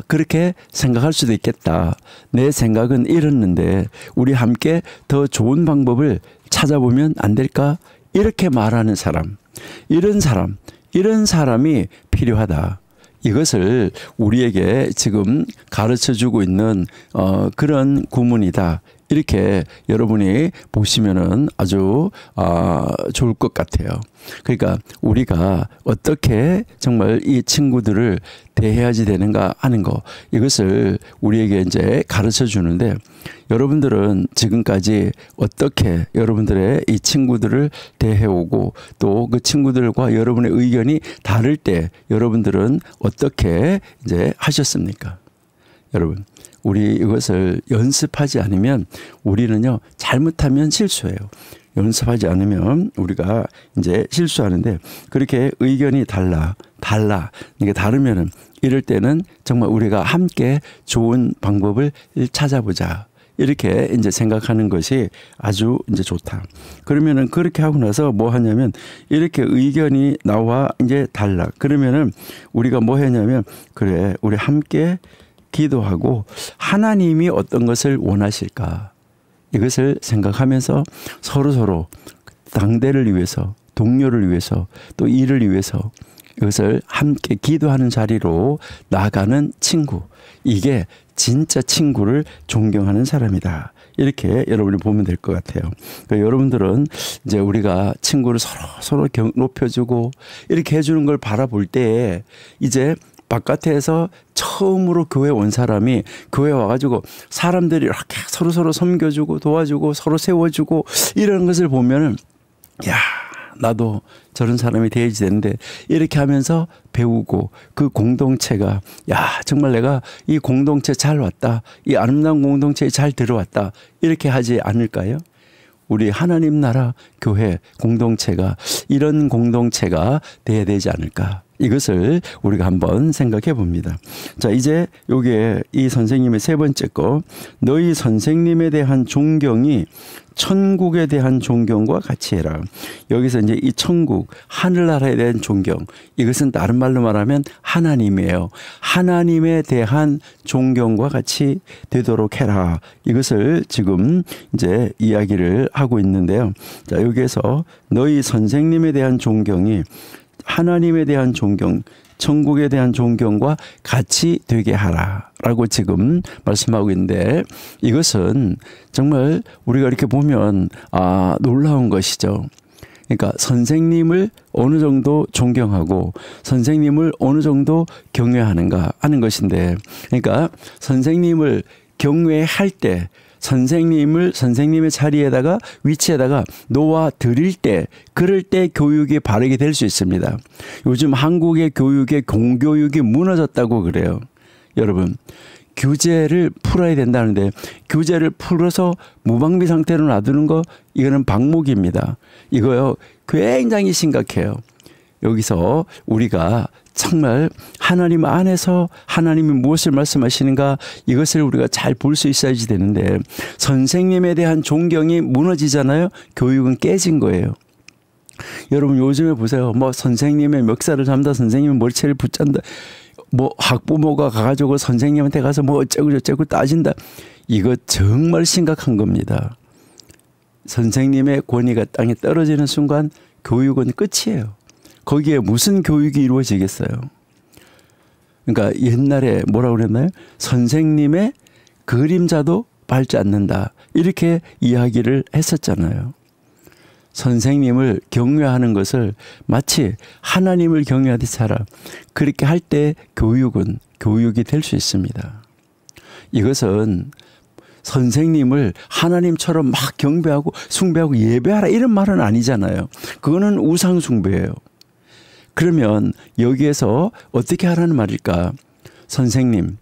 Speaker 1: 그렇게 생각할 수도 있겠다. 내 생각은 이랬는데 우리 함께 더 좋은 방법을 찾아보면 안 될까? 이렇게 말하는 사람. 이런 사람이 필요하다. 이것을 우리에게 지금 가르쳐주고 있는 그런 구문이다. 이렇게 여러분이 보시면은 아주 좋을 것 같아요. 그러니까 우리가 어떻게 정말 이 친구들을 대해야지 되는가 하는 거, 이것을 우리에게 이제 가르쳐 주는데, 여러분들은 지금까지 어떻게 여러분들의 이 친구들을 대해오고 또 그 친구들과 여러분의 의견이 다를 때 여러분들은 어떻게 이제 하셨습니까? 여러분, 우리 이것을 연습하지 않으면 우리는요, 잘못하면 실수해요. 연습하지 않으면 우리가 이제 실수하는데, 그렇게 의견이 달라. 이게 다르면은 이럴 때는 정말 우리가 함께 좋은 방법을 찾아보자. 이렇게 이제 생각하는 것이 아주 이제 좋다. 그러면은 그렇게 하고 나서 뭐 하냐면, 이렇게 의견이 나와 이제 달라. 그러면은 우리가 뭐 했냐면, 그래, 우리 함께 기도하고 하나님이 어떤 것을 원하실까, 이것을 생각하면서 서로 당대를 위해서, 동료를 위해서, 또 일을 위해서 이것을 함께 기도하는 자리로 나가는 친구. 이게 진짜 친구를 존경하는 사람이다. 이렇게 여러분이 보면 될 것 같아요. 그러니까 여러분들은 이제 우리가 친구를 서로 높여주고 이렇게 해주는 걸 바라볼 때에, 이제 바깥에서 처음으로 교회 온 사람이 교회 와가지고 사람들이 이렇게 서로 섬겨주고 도와주고 서로 세워주고 이런 것을 보면은, 야, 나도 저런 사람이 돼야지 되는데, 이렇게 하면서 배우고 그 공동체가, 야, 정말 내가 이 공동체 잘 왔다, 이 아름다운 공동체에 잘 들어왔다, 이렇게 하지 않을까요? 우리 하나님 나라 교회 공동체가 이런 공동체가 돼야 되지 않을까? 이것을 우리가 한번 생각해 봅니다. 자, 이제 요게 이 선생님의 세 번째 거, 너희 선생님에 대한 존경이 천국에 대한 존경과 같이 해라. 여기서 이제 이 천국, 하늘나라에 대한 존경, 이것은 다른 말로 말하면 하나님이에요. 하나님에 대한 존경과 같이 되도록 해라. 이것을 지금 이제 이야기를 하고 있는데요. 자, 여기에서 너희 선생님에 대한 존경이 하나님에 대한 존경, 천국에 대한 존경과 같이 되게 하라라고 지금 말씀하고 있는데, 이것은 정말 우리가 이렇게 보면 놀라운 것이죠. 그러니까 선생님을 어느 정도 존경하고 선생님을 어느 정도 경외하는가 하는 것인데, 그러니까 선생님을 경외할 때, 선생님의 자리에다가, 위치에다가 놓아 드릴 때, 그럴 때 교육이 바르게 될 수 있습니다. 요즘 한국의 교육의 공교육이 무너졌다고 그래요. 여러분, 규제를 풀어야 된다는데, 규제를 풀어서 무방비 상태로 놔두는 거, 이거는 방목입니다. 이거요, 굉장히 심각해요. 여기서 우리가 정말 하나님 안에서 하나님이 무엇을 말씀하시는가 이것을 우리가 잘 볼 수 있어야지 되는데 선생님에 대한 존경이 무너지잖아요. 교육은 깨진 거예요. 여러분 요즘에 보세요. 뭐 선생님의 멱살을 잡는다. 선생님의 머리채를 붙잡는다. 뭐 학부모가 가가지고 선생님한테 가서 뭐 어쩌고 저쩌고 따진다. 이거 정말 심각한 겁니다. 선생님의 권위가 땅에 떨어지는 순간 교육은 끝이에요. 거기에 무슨 교육이 이루어지겠어요. 그러니까 옛날에 뭐라고 그랬나요? 선생님의 그림자도 밟지 않는다. 이렇게 이야기를 했었잖아요. 선생님을 경외하는 것을 마치 하나님을 경외하듯이 살아. 그렇게 할 때 교육은 교육이 될 수 있습니다. 이것은 선생님을 하나님처럼 막 경배하고 숭배하고 예배하라 이런 말은 아니잖아요. 그거는 우상 숭배예요. 그러면 여기에서 어떻게 하라는 말일까? 선생님,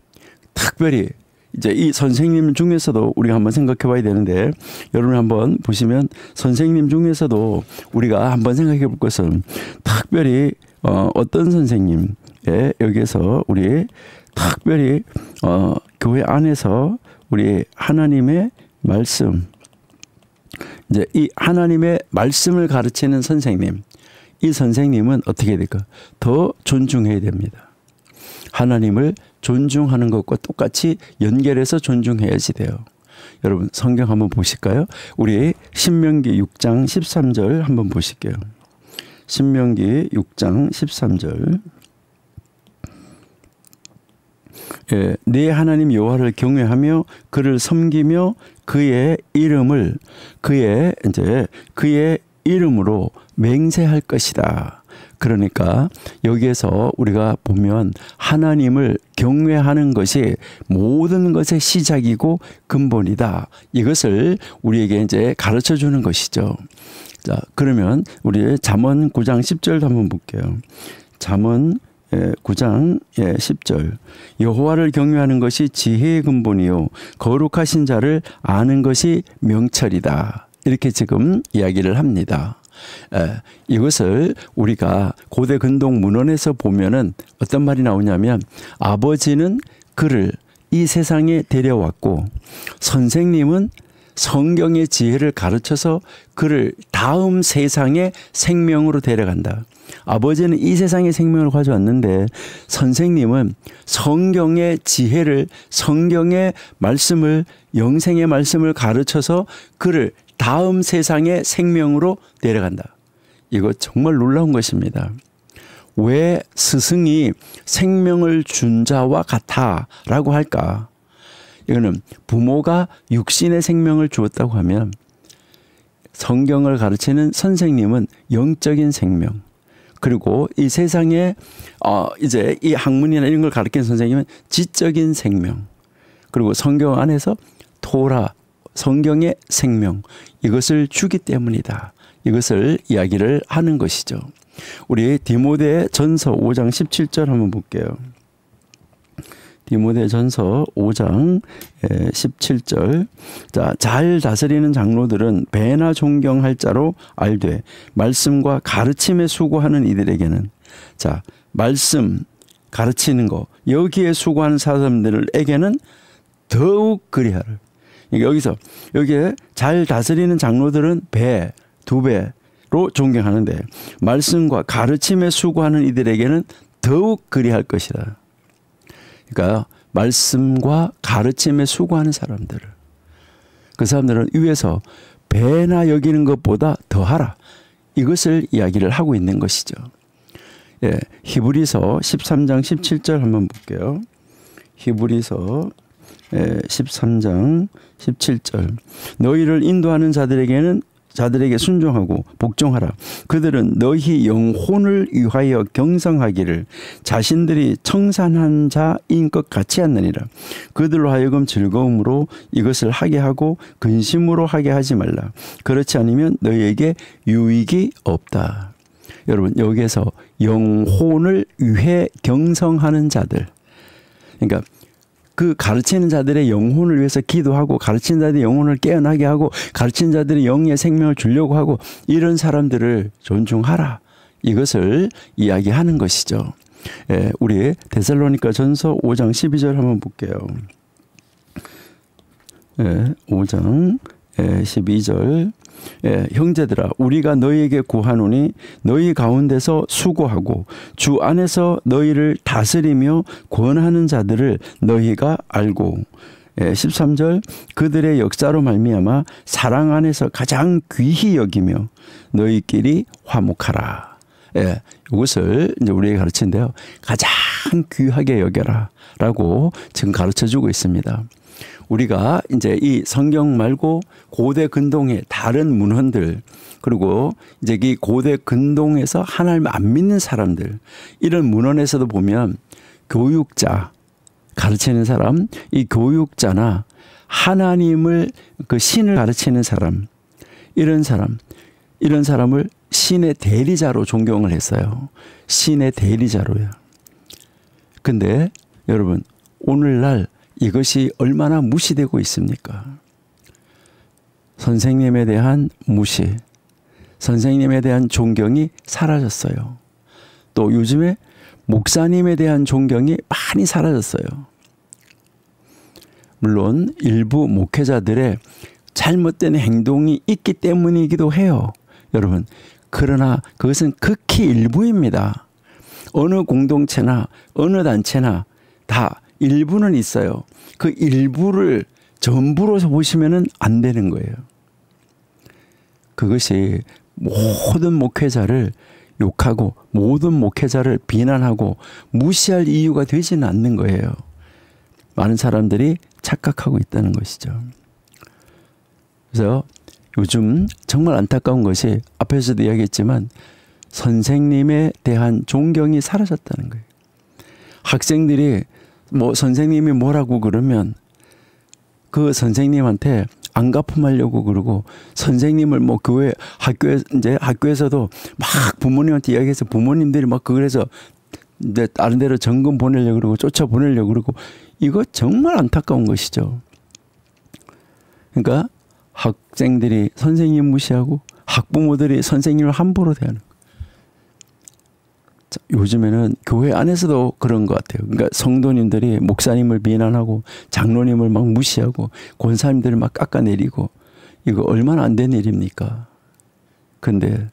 Speaker 1: 특별히 이제 이 선생님 중에서도 우리가 한번 생각해 봐야 되는데 여러분 한번 보시면 선생님 중에서도 우리가 한번 생각해 볼 것은 특별히 어떤 선생님에 여기에서 우리 특별히 교회 안에서 우리 하나님의 말씀 이제 이 하나님의 말씀을 가르치는 선생님 이 선생님은 어떻게 해야 될까? 더 존중해야 됩니다. 하나님을 존중하는 것과 똑같이 연결해서 존중해야지 돼요. 여러분 성경 한번 보실까요? 우리 신명기 6장 13절 한번 보실게요. 신명기 6장 13절 예, 네 하나님 여호와를 경외하며 그를 섬기며 그의 이름으로 맹세할 것이다. 그러니까 여기에서 우리가 보면 하나님을 경외하는 것이 모든 것의 시작이고 근본이다. 이것을 우리에게 이제 가르쳐 주는 것이죠. 자, 그러면 우리 잠언 9장 10절도 한번 볼게요. 잠언 9장 10절 여호와를 경외하는 것이 지혜의 근본이요 거룩하신 자를 아는 것이 명철이다. 이렇게 지금 이야기를 합니다. 이것을 우리가 고대 근동 문헌에서 보면은 어떤 말이 나오냐면 아버지는 그를 이 세상에 데려왔고 선생님은 성경의 지혜를 가르쳐서 그를 다음 세상의 생명으로 데려간다. 아버지는 이 세상의 생명을 가져왔는데 선생님은 성경의 지혜를 성경의 말씀을 영생의 말씀을 가르쳐서 그를 다음 세상의 생명으로 데려간다. 이거 정말 놀라운 것입니다. 왜 스승이 생명을 준 자와 같아라고 할까? 이거는 부모가 육신의 생명을 주었다고 하면 성경을 가르치는 선생님은 영적인 생명 그리고 이 세상에 이제 이 학문이나 이런 걸 가르치는 선생님은 지적인 생명 그리고 성경 안에서 토라 성경의 생명 이것을 주기 때문이다. 이것을 이야기를 하는 것이죠. 우리 디모데 전서 5장 17절 한번 볼게요. 디모데 전서 5장 17절. 자, 잘 다스리는 장로들은 배나 존경할 자로 알되 말씀과 가르침에 수고하는 이들에게는 자, 말씀 가르치는 거 여기에 수고하는 사람들에게는 더욱 그리하라. 여기서 여기에 잘 다스리는 장로들은 배, 2배로 존경하는데 말씀과 가르침에 수고하는 이들에게는 더욱 그리할 것이다. 그러니까 말씀과 가르침에 수고하는 사람들을 그 사람들은 위에서 배나 여기는 것보다 더하라. 이것을 이야기를 하고 있는 것이죠. 예, 히브리서 13장 17절 한번 볼게요. 히브리서 13장 17절 너희를 인도하는 자들에게 순종하고 복종하라. 그들은 너희 영혼을 위하여 경성하기를 자신들이 청산한 자인 것 같지 않느니라. 그들로 하여금 즐거움으로 이것을 하게 하고 근심으로 하게 하지 말라. 그렇지 않으면 너희에게 유익이 없다. 여러분 여기에서 영혼을 위해 경성하는 자들 그러니까 그 가르치는 자들의 영혼을 위해서 기도하고 가르치는 자들의 영혼을 깨어나게 하고 가르치는 자들의 영의 생명을 주려고 하고 이런 사람들을 존중하라. 이것을 이야기하는 것이죠. 예, 우리 데살로니가 전서 5장 12절 한번 볼게요. 예, 5장 12절. 예, 형제들아 우리가 너희에게 구하노니 너희 가운데서 수고하고 주 안에서 너희를 다스리며 권하는 자들을 너희가 알고 13절 그들의 역사로 말미암아 사랑 안에서 가장 귀히 여기며 너희끼리 화목하라. 예, 이것을 이제 우리에게 가르치는데요. 가장 귀하게 여겨라 라고 지금 가르쳐주고 있습니다. 우리가 이제 이 성경 말고 고대 근동의 다른 문헌들 그리고 이제 이 고대 근동에서 하나님을 안 믿는 사람들 이런 문헌에서도 보면 교육자 가르치는 사람, 이 교육자나 하나님을 그 신을 가르치는 사람 이런 사람을 신의 대리자로 존경을 했어요. 신의 대리자로요. 근데 여러분 오늘날 이것이 얼마나 무시되고 있습니까? 선생님에 대한 무시, 선생님에 대한 존경이 사라졌어요. 또 요즘에 목사님에 대한 존경이 많이 사라졌어요. 물론 일부 목회자들의 잘못된 행동이 있기 때문이기도 해요. 여러분, 그러나 그것은 극히 일부입니다. 어느 공동체나 어느 단체나 다 일부는 있어요. 그 일부를 전부로 보시면 안 되는 거예요. 그것이 모든 목회자를 욕하고 모든 목회자를 비난하고 무시할 이유가 되지는 않는 거예요. 많은 사람들이 착각하고 있다는 것이죠. 그래서 요즘 정말 안타까운 것이 앞에서도 이야기했지만 선생님에 대한 존경이 사라졌다는 거예요. 학생들이 뭐 선생님이 뭐라고 그러면 그 선생님한테 안가품하려고 그러고 선생님을 뭐 교회 학교에서도 막 부모님한테 이야기해서 부모님들이 막 그래서 다른 데로 전금 보내려고 그러고 쫓아 보내려고 그러고 이거 정말 안타까운 것이죠. 그러니까 학생들이 선생님 무시하고 학부모들이 선생님을 함부로 대하는 거예요. 요즘에는 교회 안에서도 그런 것 같아요. 그러니까 성도님들이 목사님을 비난하고 장로님을 막 무시하고 권사님들을 막 깎아내리고 이거 얼마나 안 된 일입니까? 근데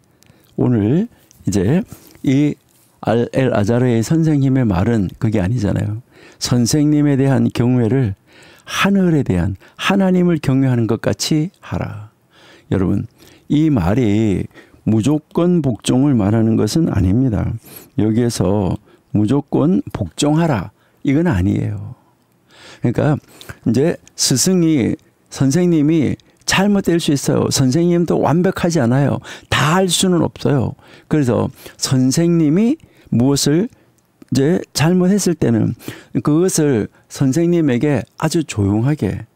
Speaker 1: 오늘 이제 이 엘 아자르의 선생님의 말은 그게 아니잖아요. 선생님에 대한 경외를 하늘에 대한 하나님을 경외하는 것 같이 하라. 여러분, 이 말이 무조건 복종을 말하는 것은 아닙니다. 여기에서 무조건 복종하라 이건 아니에요. 그러니까 이제 스승이 선생님이 잘못될 수 있어요. 선생님도 완벽하지 않아요. 다 할 수는 없어요. 그래서 선생님이 무엇을 이제 잘못했을 때는 그것을 선생님에게 아주 조용하게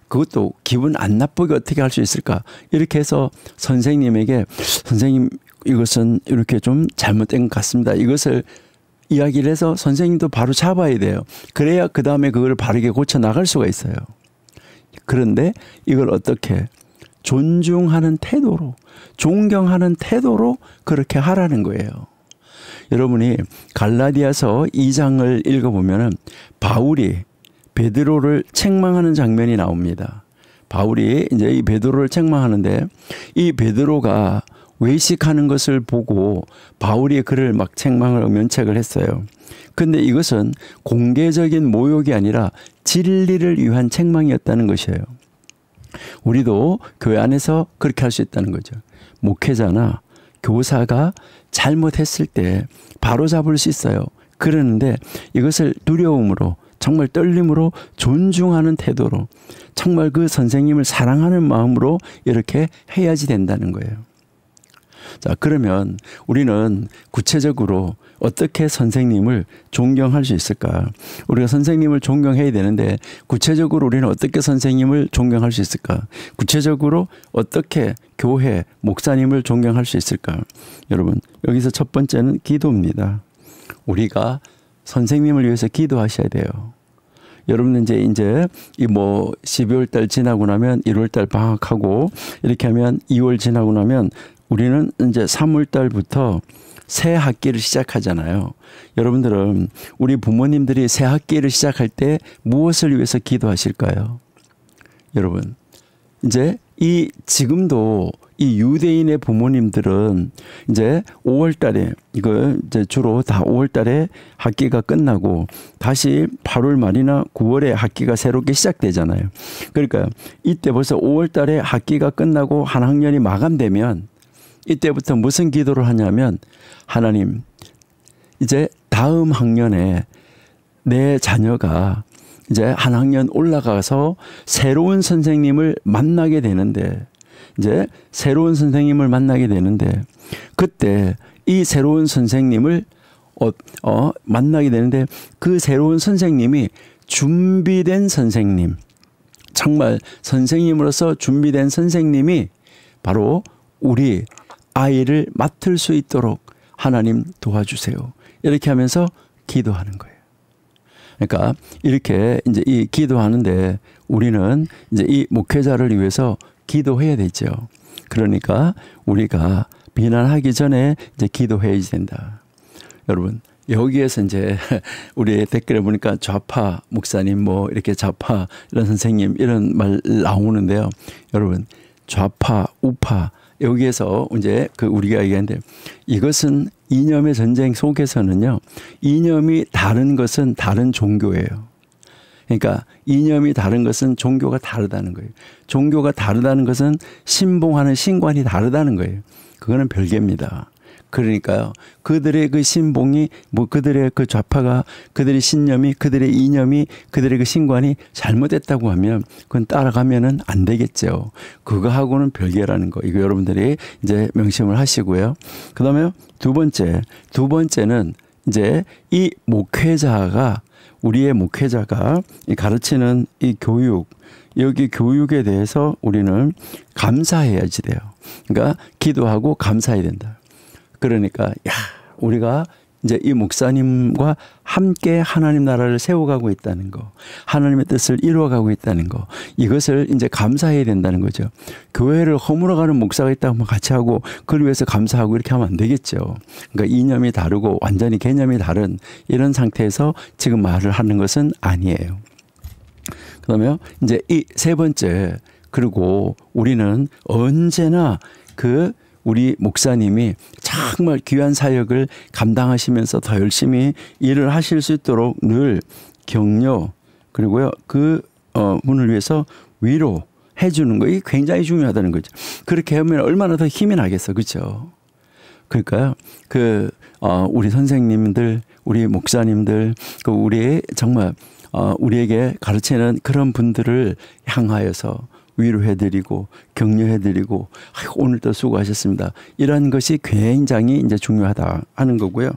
Speaker 1: 그것도 기분 안 나쁘게 어떻게 할 수 있을까? 이렇게 해서 선생님에게 선생님 이것은 이렇게 좀 잘못된 것 같습니다. 이것을 이야기를 해서 선생님도 바로 잡아야 돼요. 그래야 그 다음에 그걸 바르게 고쳐 나갈 수가 있어요. 그런데 이걸 어떻게 존중하는 태도로 존경하는 태도로 그렇게 하라는 거예요. 여러분이 갈라디아서 2장을 읽어보면 바울이 베드로를 책망하는 장면이 나옵니다. 바울이 이제 이 베드로를 책망하는데 이 베드로가 외식하는 것을 보고 바울이 그를 막 책망을 면책을 했어요. 근데 이것은 공개적인 모욕이 아니라 진리를 위한 책망이었다는 것이에요. 우리도 교회 안에서 그렇게 할 수 있다는 거죠. 목회자나 교사가 잘못했을 때 바로 잡을 수 있어요. 그러는데 이것을 두려움으로 정말 떨림으로 존중하는 태도로 정말 그 선생님을 사랑하는 마음으로 이렇게 해야지 된다는 거예요. 자, 그러면 우리는 구체적으로 어떻게 선생님을 존경할 수 있을까? 우리가 선생님을 존경해야 되는데 구체적으로 우리는 어떻게 선생님을 존경할 수 있을까? 구체적으로 어떻게 교회 목사님을 존경할 수 있을까? 여러분, 여기서 첫 번째는 기도입니다. 우리가 선생님을 위해서 기도하셔야 돼요. 여러분은 이제 이 뭐 12월 달 지나고 나면 1월 달 방학하고 이렇게 하면 2월 지나고 나면 우리는 이제 3월 달부터 새 학기를 시작하잖아요. 여러분들은 우리 부모님들이 새 학기를 시작할 때 무엇을 위해서 기도하실까요? 여러분, 이제 지금도 이 유대인의 부모님들은 이제 5월 달에, 이거 이제 주로 다 5월 달에 학기가 끝나고 다시 8월 말이나 9월에 학기가 새롭게 시작되잖아요. 그러니까 이때 벌써 5월 달에 학기가 끝나고 한 학년이 마감되면 이때부터 무슨 기도를 하냐면, 하나님, 이제 다음 학년에 내 자녀가 이제 한 학년 올라가서 새로운 선생님을 만나게 되는데, 이제 새로운 선생님을 만나게 되는데, 그때 이 새로운 선생님을 만나게 되는데, 그 새로운 선생님이 준비된 선생님, 정말 선생님으로서 준비된 선생님이 바로 우리 아이를 맡을 수 있도록 하나님 도와주세요. 이렇게 하면서 기도하는 거예요. 그러니까 이렇게 이제 이 기도하는데 우리는 이제 이 목회자를 위해서 기도해야 되죠. 그러니까 우리가 비난하기 전에 이제 기도해야 된다. 여러분, 여기에서 이제 우리 댓글에 보니까 좌파 목사님 뭐 이렇게 좌파 이런 선생님 이런 말 나오는데요. 여러분, 좌파 우파 여기에서 이제 우리가 얘기하는데, 이것은 이념의 전쟁 속에서는요, 이념이 다른 것은 다른 종교예요. 그러니까 이념이 다른 것은 종교가 다르다는 거예요. 종교가 다르다는 것은 신봉하는 신관이 다르다는 거예요. 그거는 별개입니다. 그러니까요, 그들의 그 신봉이 뭐 그들의 그 좌파가 그들의 신념이 그들의 이념이 그들의 그 신관이 잘못됐다고 하면 그건 따라가면은 안 되겠죠. 그거하고는 별개라는 거. 이거 여러분들이 이제 명심을 하시고요. 그다음에 두 번째는 이제 이 목회자가, 우리의 목회자가 가르치는 이 교육, 여기 교육에 대해서 우리는 감사해야지 돼요. 그러니까 기도하고 감사해야 된다. 그러니까 우리가 이제 이 목사님과 함께 하나님 나라를 세워가고 있다는 거, 하나님의 뜻을 이루어가고 있다는 거, 이것을 이제 감사해야 된다는 거죠. 교회를 허물어가는 목사가 있다고 같이 하고 그걸 위해서 감사하고 이렇게 하면 안 되겠죠. 그러니까 이념이 다르고 완전히 개념이 다른 이런 상태에서 지금 말을 하는 것은 아니에요. 그다음에 이제 이 세 번째, 그리고 우리는 언제나 우리 목사님이 정말 귀한 사역을 감당하시면서 더 열심히 일을 하실 수 있도록 늘 격려, 그리고요 분을 위해서 위로해 주는 거, 이게 굉장히 중요하다는 거죠. 그렇게 하면 얼마나 더 힘이 나겠어, 그렇죠? 그러니까요, 우리 선생님들, 우리 목사님들, 우리 정말 우리에게 가르치는 그런 분들을 향하여서 위로해드리고 격려해드리고 오늘도 수고하셨습니다. 이런 것이 굉장히 이제 중요하다 하는 거고요.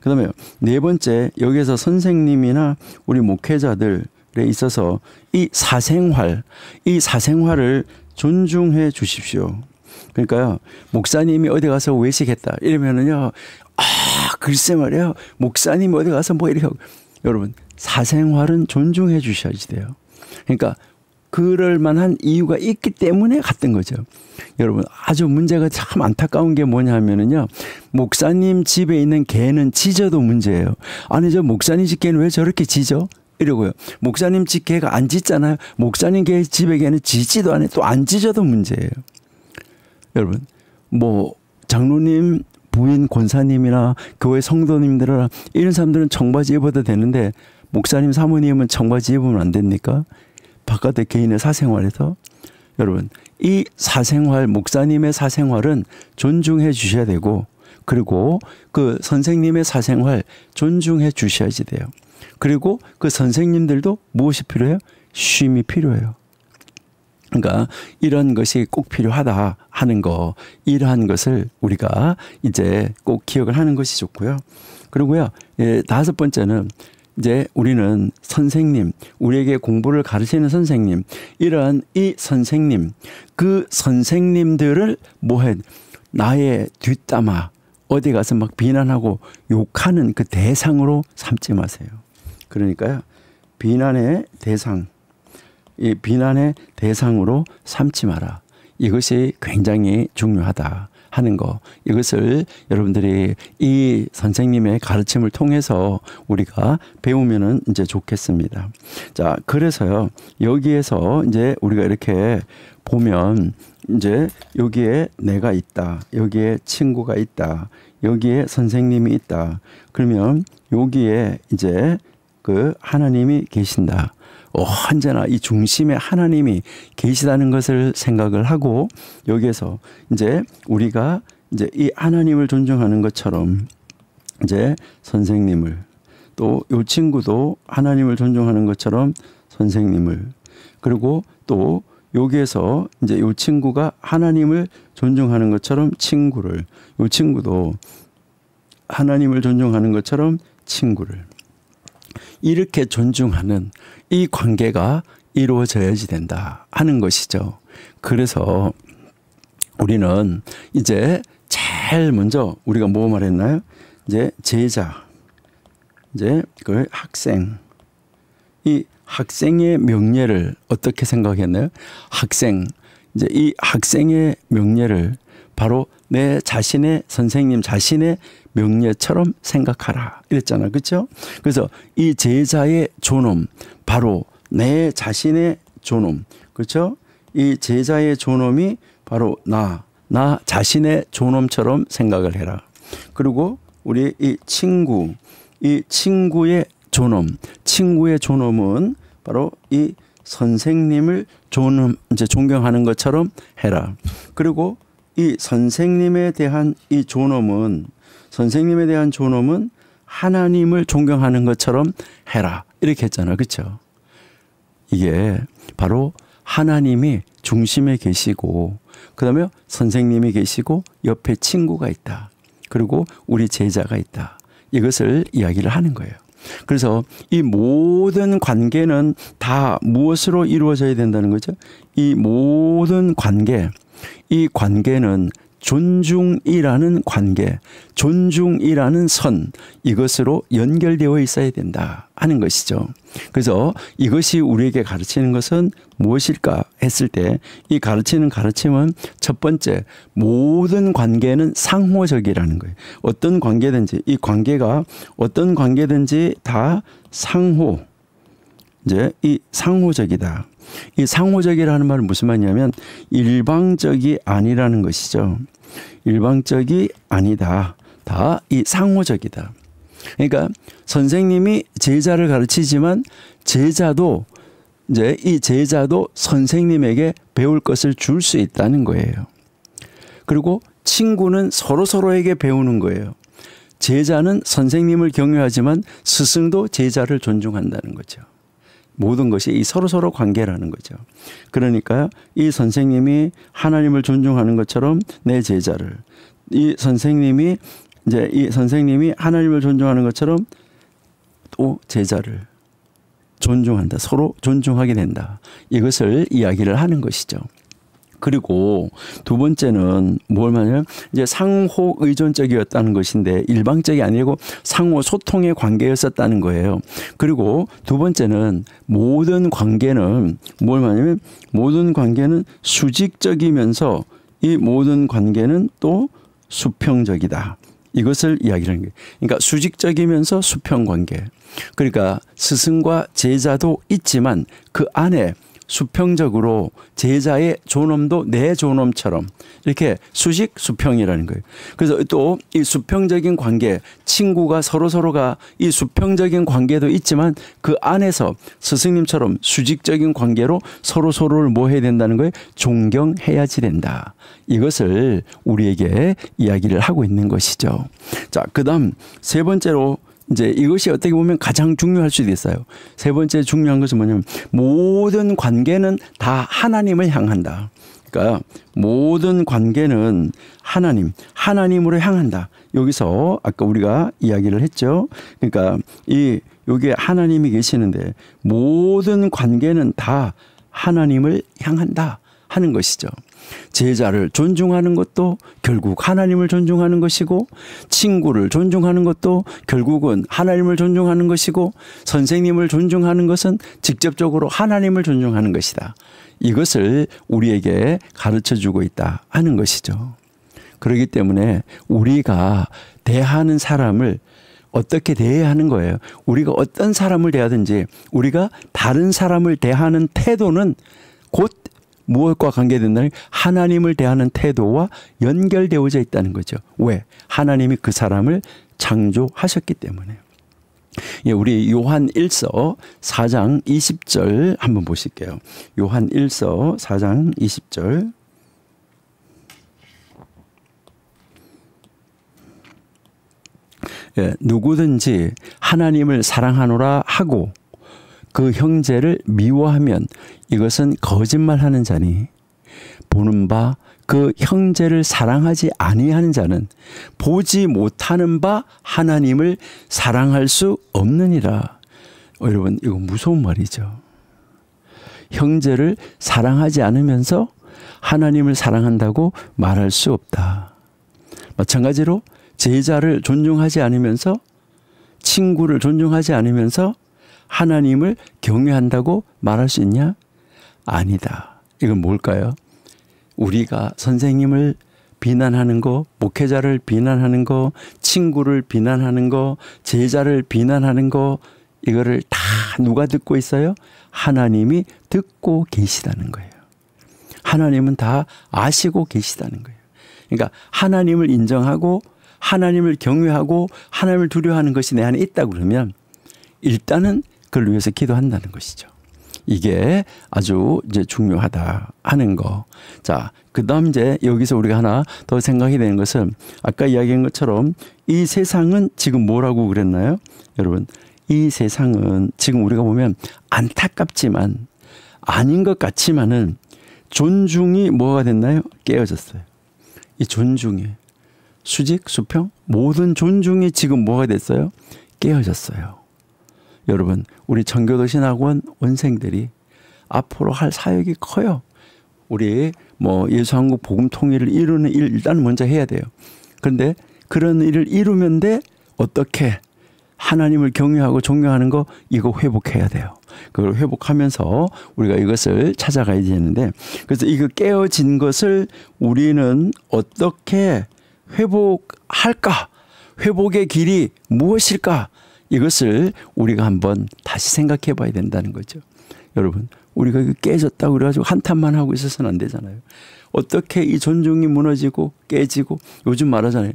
Speaker 1: 그다음에 네 번째, 여기에서 선생님이나 우리 목회자들에 있어서 이 사생활을 존중해 주십시오. 그러니까요, 목사님이 어디 가서 외식했다 이러면은요, 글쎄 말이에요, 목사님이 어디 가서 뭐 이렇게 하고, 여러분, 사생활은 존중해 주셔야지 돼요. 그러니까 그럴 만한 이유가 있기 때문에 갔던 거죠. 여러분, 아주 문제가 참 안타까운 게 뭐냐면은요, 목사님 집에 있는 개는 짖어도 문제예요. 아니, 저 목사님 집 개는 왜 저렇게 짖어? 이러고요. 목사님 집 개가 안 짖잖아요. 목사님 집의 개는 짖지도 않아요. 또 안 짖어도 문제예요. 여러분, 뭐 장로님 부인 권사님이나 교회 성도님들이나 이런 사람들은 청바지 입어도 되는데 목사님 사모님은 청바지 입으면 안 됩니까? 바깥의 개인의 사생활에서. 여러분, 이 사생활, 목사님의 사생활은 존중해 주셔야 되고, 그리고 그 선생님의 사생활 존중해 주셔야지 돼요. 그리고 그 선생님들도 무엇이 필요해요? 쉼이 필요해요. 그러니까 이런 것이 꼭 필요하다 하는 거, 이러한 것을 우리가 이제 꼭 기억을 하는 것이 좋고요. 그리고요, 다섯 번째는 이제 우리는 선생님, 우리에게 공부를 가르치는 선생님, 이러한 이 선생님, 그 선생님들을 뭐해, 나의 뒷담화, 어디 가서 막 비난하고 욕하는 그 대상으로 삼지 마세요. 그러니까요, 비난의 대상, 이 비난의 대상으로 삼지 마라. 이것이 굉장히 중요하다 하는 거, 이것을 여러분들이 이 선생님의 가르침을 통해서 우리가 배우면은 이제 좋겠습니다. 자, 그래서요, 여기에서 이제 우리가 이렇게 보면 이제 여기에 내가 있다, 여기에 친구가 있다, 여기에 선생님이 있다. 그러면 여기에 이제 그 하나님이 계신다. 언제나 이 중심에 하나님이 계시다는 것을 생각을 하고, 여기에서 이제 우리가 이제 이 하나님을 존중하는 것처럼 이제 선생님을, 또 이 친구도 하나님을 존중하는 것처럼 선생님을, 그리고 또 여기에서 이제 이 친구가 하나님을 존중하는 것처럼 친구를, 이 친구도 하나님을 존중하는 것처럼 친구를, 이렇게 존중하는 이 관계가 이루어져야지 된다 하는 것이죠. 그래서 우리는 이제 제일 먼저 우리가 뭐 말했나요? 이제 제자, 이제 그 학생, 이 학생의 명예를 어떻게 생각했나요? 학생, 이제 이 학생의 명예를 바로 내 자신의 선생님 자신의 명예처럼 생각하라 이랬잖아, 그렇죠? 그래서 이 제자의 존엄, 바로 내 자신의 존엄, 그렇죠? 이 제자의 존엄이 바로 나 자신의 존엄처럼 생각을 해라. 그리고 우리 이 친구의 존엄, 친구의 존엄은 바로 이 선생님을 이제 존경하는 것처럼 해라. 그리고 이 선생님에 대한 이 존엄은, 선생님에 대한 존엄은 하나님을 존경하는 것처럼 해라. 이렇게 했잖아, 그렇죠? 이게 바로 하나님이 중심에 계시고, 그 다음에 선생님이 계시고, 옆에 친구가 있다. 그리고 우리 제자가 있다. 이것을 이야기를 하는 거예요. 그래서 이 모든 관계는 다 무엇으로 이루어져야 된다는 거죠? 이 모든 관계, 이 관계는 존중이라는 관계, 존중이라는 선, 이것으로 연결되어 있어야 된다 하는 것이죠. 그래서 이것이 우리에게 가르치는 것은 무엇일까 했을 때, 이 가르침은 첫 번째, 모든 관계는 상호적이라는 거예요. 어떤 관계든지, 이 관계가 어떤 관계든지 다 이제 이 상호적이다. 이 상호적이라는 말은 무슨 말이냐면 일방적이 아니라는 것이죠. 일방적이 아니다. 다 이 상호적이다. 그러니까 선생님이 제자를 가르치지만 제자도 이제 이 제자도 선생님에게 배울 것을 줄 수 있다는 거예요. 그리고 친구는 서로에게 배우는 거예요. 제자는 선생님을 경외하지만 스승도 제자를 존중한다는 거죠. 모든 것이 이 서로 관계라는 거죠. 그러니까 이 선생님이 하나님을 존중하는 것처럼 내 제자를, 이 선생님이 하나님을 존중하는 것처럼 또 제자를 존중한다. 서로 존중하게 된다. 이것을 이야기를 하는 것이죠. 그리고 두 번째는 뭘 말하냐면 이제 상호 의존적이었다는 것인데 일방적이 아니고 상호 소통의 관계였었다는 거예요. 그리고 두 번째는 모든 관계는 뭘 말하냐면 모든 관계는 수직적이면서 이 모든 관계는 또 수평적이다. 이것을 이야기하는 거예요. 그러니까 수직적이면서 수평 관계. 그러니까 스승과 제자도 있지만 그 안에 수평적으로 제자의 존엄도 내 존엄처럼 이렇게 수직 수평이라는 거예요. 그래서 또 이 수평적인 관계, 친구가 서로가 이 수평적인 관계도 있지만 그 안에서 스승님처럼 수직적인 관계로 서로를 뭐 해야 된다는 거예요? 존경해야지 된다. 이것을 우리에게 이야기를 하고 있는 것이죠. 자, 그다음 세 번째로 이제 이것이 어떻게 보면 가장 중요할 수도 있어요. 세 번째 중요한 것은 뭐냐면 모든 관계는 다 하나님을 향한다. 그러니까 모든 관계는 하나님으로 향한다. 여기서 아까 우리가 이야기를 했죠. 그러니까 여기에 하나님이 계시는데 모든 관계는 다 하나님을 향한다 하는 것이죠. 제자를 존중하는 것도 결국 하나님을 존중하는 것이고, 친구를 존중하는 것도 결국은 하나님을 존중하는 것이고, 선생님을 존중하는 것은 직접적으로 하나님을 존중하는 것이다. 이것을 우리에게 가르쳐 주고 있다 하는 것이죠. 그렇기 때문에 우리가 대하는 사람을 어떻게 대해야 하는 거예요. 우리가 어떤 사람을 대하든지 우리가 다른 사람을 대하는 태도는 곧 무엇과 관계된다는 하나님을 대하는 태도와 연결되어져 있다는 거죠. 왜? 하나님이 그 사람을 창조하셨기 때문에. 예, 우리 요한 1서 4장 20절 한번 보실게요. 요한 1서 4장 20절. 예, 누구든지 하나님을 사랑하노라 하고 그 형제를 미워하면 이것은 거짓말하는 자니 보는 바 그 형제를 사랑하지 아니하는 자는 보지 못하는 바 하나님을 사랑할 수 없느니라. 여러분 이거 무서운 말이죠. 형제를 사랑하지 않으면서 하나님을 사랑한다고 말할 수 없다. 마찬가지로 제자를 존중하지 않으면서 친구를 존중하지 않으면서 하나님을 경외한다고 말할 수 있냐? 아니다. 이건 뭘까요? 우리가 선생님을 비난하는 거, 목회자를 비난하는 거, 친구를 비난하는 거, 제자를 비난하는 거, 이거를 다 누가 듣고 있어요? 하나님이 듣고 계시다는 거예요. 하나님은 다 아시고 계시다는 거예요. 그러니까 하나님을 인정하고 하나님을 경외하고 하나님을 두려워하는 것이 내 안에 있다 그러면 일단은 그걸 위해서 기도한다는 것이죠. 이게 아주 이제 중요하다 하는 거. 자, 그다음 이제 여기서 우리가 하나 더 생각이 되는 것은 아까 이야기한 것처럼 이 세상은 지금 뭐라고 그랬나요? 여러분, 이 세상은 지금 우리가 보면 안타깝지만 아닌 것 같지만은 존중이 뭐가 됐나요? 깨어졌어요. 이 존중이 수직, 수평 모든 존중이 지금 뭐가 됐어요? 깨어졌어요. 여러분 우리 청교도 신학원 원생들이 앞으로 할 사역이 커요. 우리 뭐 예수한국 복음 통일을 이루는 일 일단 먼저 해야 돼요. 그런데 그런 일을 이루면 돼 어떻게 하나님을 경외하고 존경하는 거 이거 회복해야 돼요. 그걸 회복하면서 우리가 이것을 찾아가야 되는데 그래서 이거 깨어진 것을 우리는 어떻게 회복할까? 회복의 길이 무엇일까? 이것을 우리가 한번 다시 생각해 봐야 된다는 거죠. 여러분 우리가 이거 깨졌다고 그래가지고 한탄만 하고 있어서는 안 되잖아요. 어떻게 이 존중이 무너지고 깨지고 요즘 말하잖아요.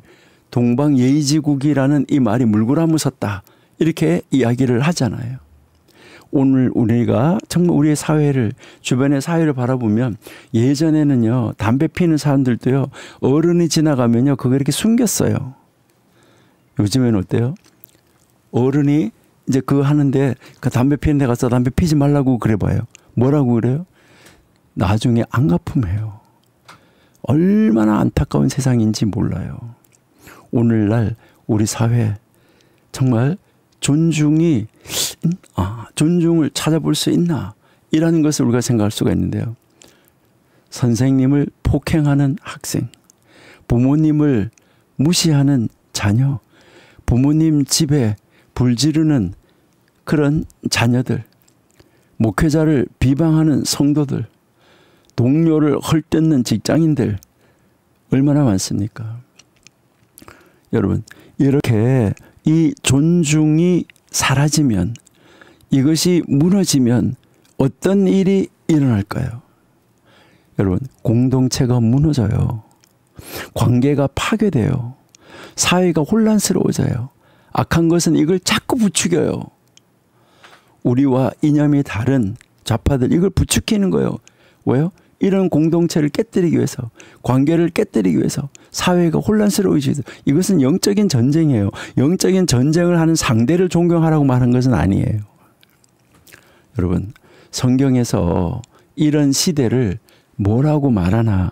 Speaker 1: 동방예의지국이라는 이 말이 물구나무 섰다. 이렇게 이야기를 하잖아요. 오늘 우리가 정말 우리의 사회를 주변의 사회를 바라보면 예전에는요. 담배 피는 사람들도요. 어른이 지나가면요. 그거 이렇게 숨겼어요. 요즘에는 어때요? 어른이 이제 그거 하는데 그 담배 피는 데 가서 담배 피지 말라고 그래 봐요. 뭐라고 그래요? 나중에 안 갚으me요. 얼마나 안타까운 세상인지 몰라요. 오늘날 우리 사회 정말 존중을 찾아볼 수 있나? 이라는 것을 우리가 생각할 수가 있는데요. 선생님을 폭행하는 학생, 부모님을 무시하는 자녀, 부모님 집에 불 지르는 그런 자녀들, 목회자를 비방하는 성도들, 동료를 헐뜯는 직장인들 얼마나 많습니까? 여러분 이렇게 이 존중이 사라지면 이것이 무너지면 어떤 일이 일어날까요? 여러분 공동체가 무너져요. 관계가 파괴돼요. 사회가 혼란스러워져요. 악한 것은 이걸 자꾸 부추겨요. 우리와 이념이 다른 좌파들 이걸 부추기는 거예요. 왜요? 이런 공동체를 깨뜨리기 위해서, 관계를 깨뜨리기 위해서, 사회가 혼란스러워지죠. 이것은 영적인 전쟁이에요. 영적인 전쟁을 하는 상대를 존경하라고 말한 것은 아니에요. 여러분 성경에서 이런 시대를 뭐라고 말하나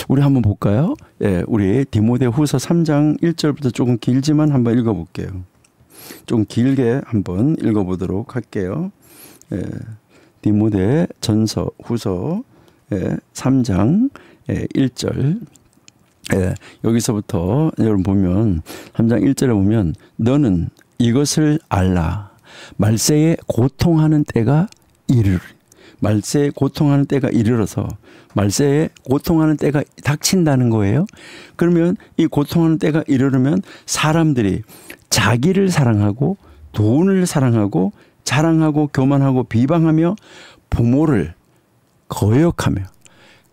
Speaker 1: 우리 한번 볼까요? 예, 우리 디모데후서 3장 1절부터 조금 길지만 한번 읽어볼게요. 좀 길게 한번 읽어보도록 할게요. 예, 디모데전서 후서 3장 1절. 여기서부터 여러분 보면 3장 1절에 보면 너는 이것을 알라. 말세에 고통하는 때가 이르리. 말세에 고통하는 때가 이르러서 말세에 고통하는 때가 닥친다는 거예요. 그러면 이 고통하는 때가 이르르면 사람들이 자기를 사랑하고 돈을 사랑하고 자랑하고 교만하고 비방하며 부모를 거역하며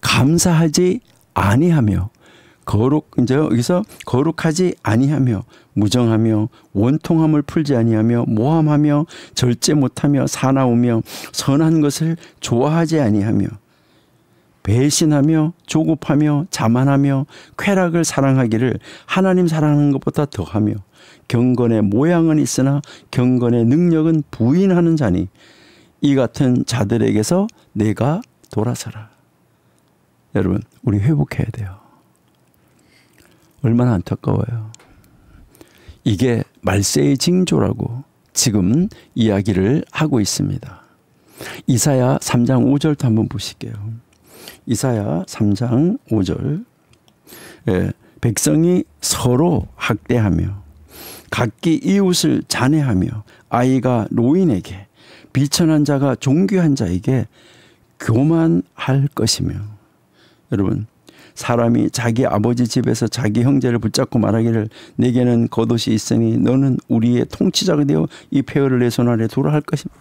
Speaker 1: 감사하지 아니하며 이제 여기서 거룩하지 아니하며 무정하며 원통함을 풀지 아니하며 모함하며 절제 못하며 사나우며 선한 것을 좋아하지 아니하며 배신하며 조급하며 자만하며 쾌락을 사랑하기를 하나님 사랑하는 것보다 더하며 경건의 모양은 있으나 경건의 능력은 부인하는 자니 이 같은 자들에게서 내가 돌아서라. 여러분, 우리 회복해야 돼요. 얼마나 안타까워요. 이게 말세의 징조라고 지금 이야기를 하고 있습니다. 이사야 3장 5절도 한번 보실게요. 이사야 3장 5절. 백성이 서로 학대하며 각기 이웃을 잔해하며 아이가 노인에게 비천한 자가 존귀한 자에게 교만할 것이며. 여러분, 사람이 자기 아버지 집에서 자기 형제를 붙잡고 말하기를 내게는 겉옷이 있으니 너는 우리의 통치자가 되어 이 폐허를 내 손 아래 두라 할 것입니다.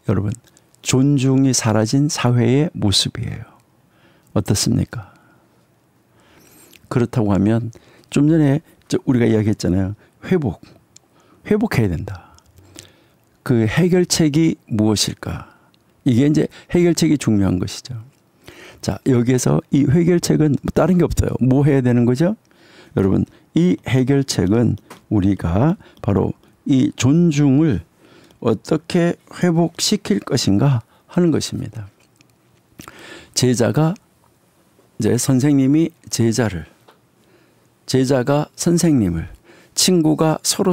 Speaker 1: 여러분, 존중이 사라진 사회의 모습이에요. 어떻습니까? 그렇다고 하면 좀 전에 우리가 이야기했잖아요. 회복해야 된다. 그 해결책이 무엇일까? 이게 이제 해결책이 중요한 것이죠. 자, 여기에서 이 해결책은 다른 게 없어요. 뭐 해야 되는 거죠? 여러분, 이 해결책은 우리가 바로 이 존중을 어떻게 회복시킬 것인가 하는 것입니다. 제자가 이제 선생님이 제자가 선생님을, 친구가 서로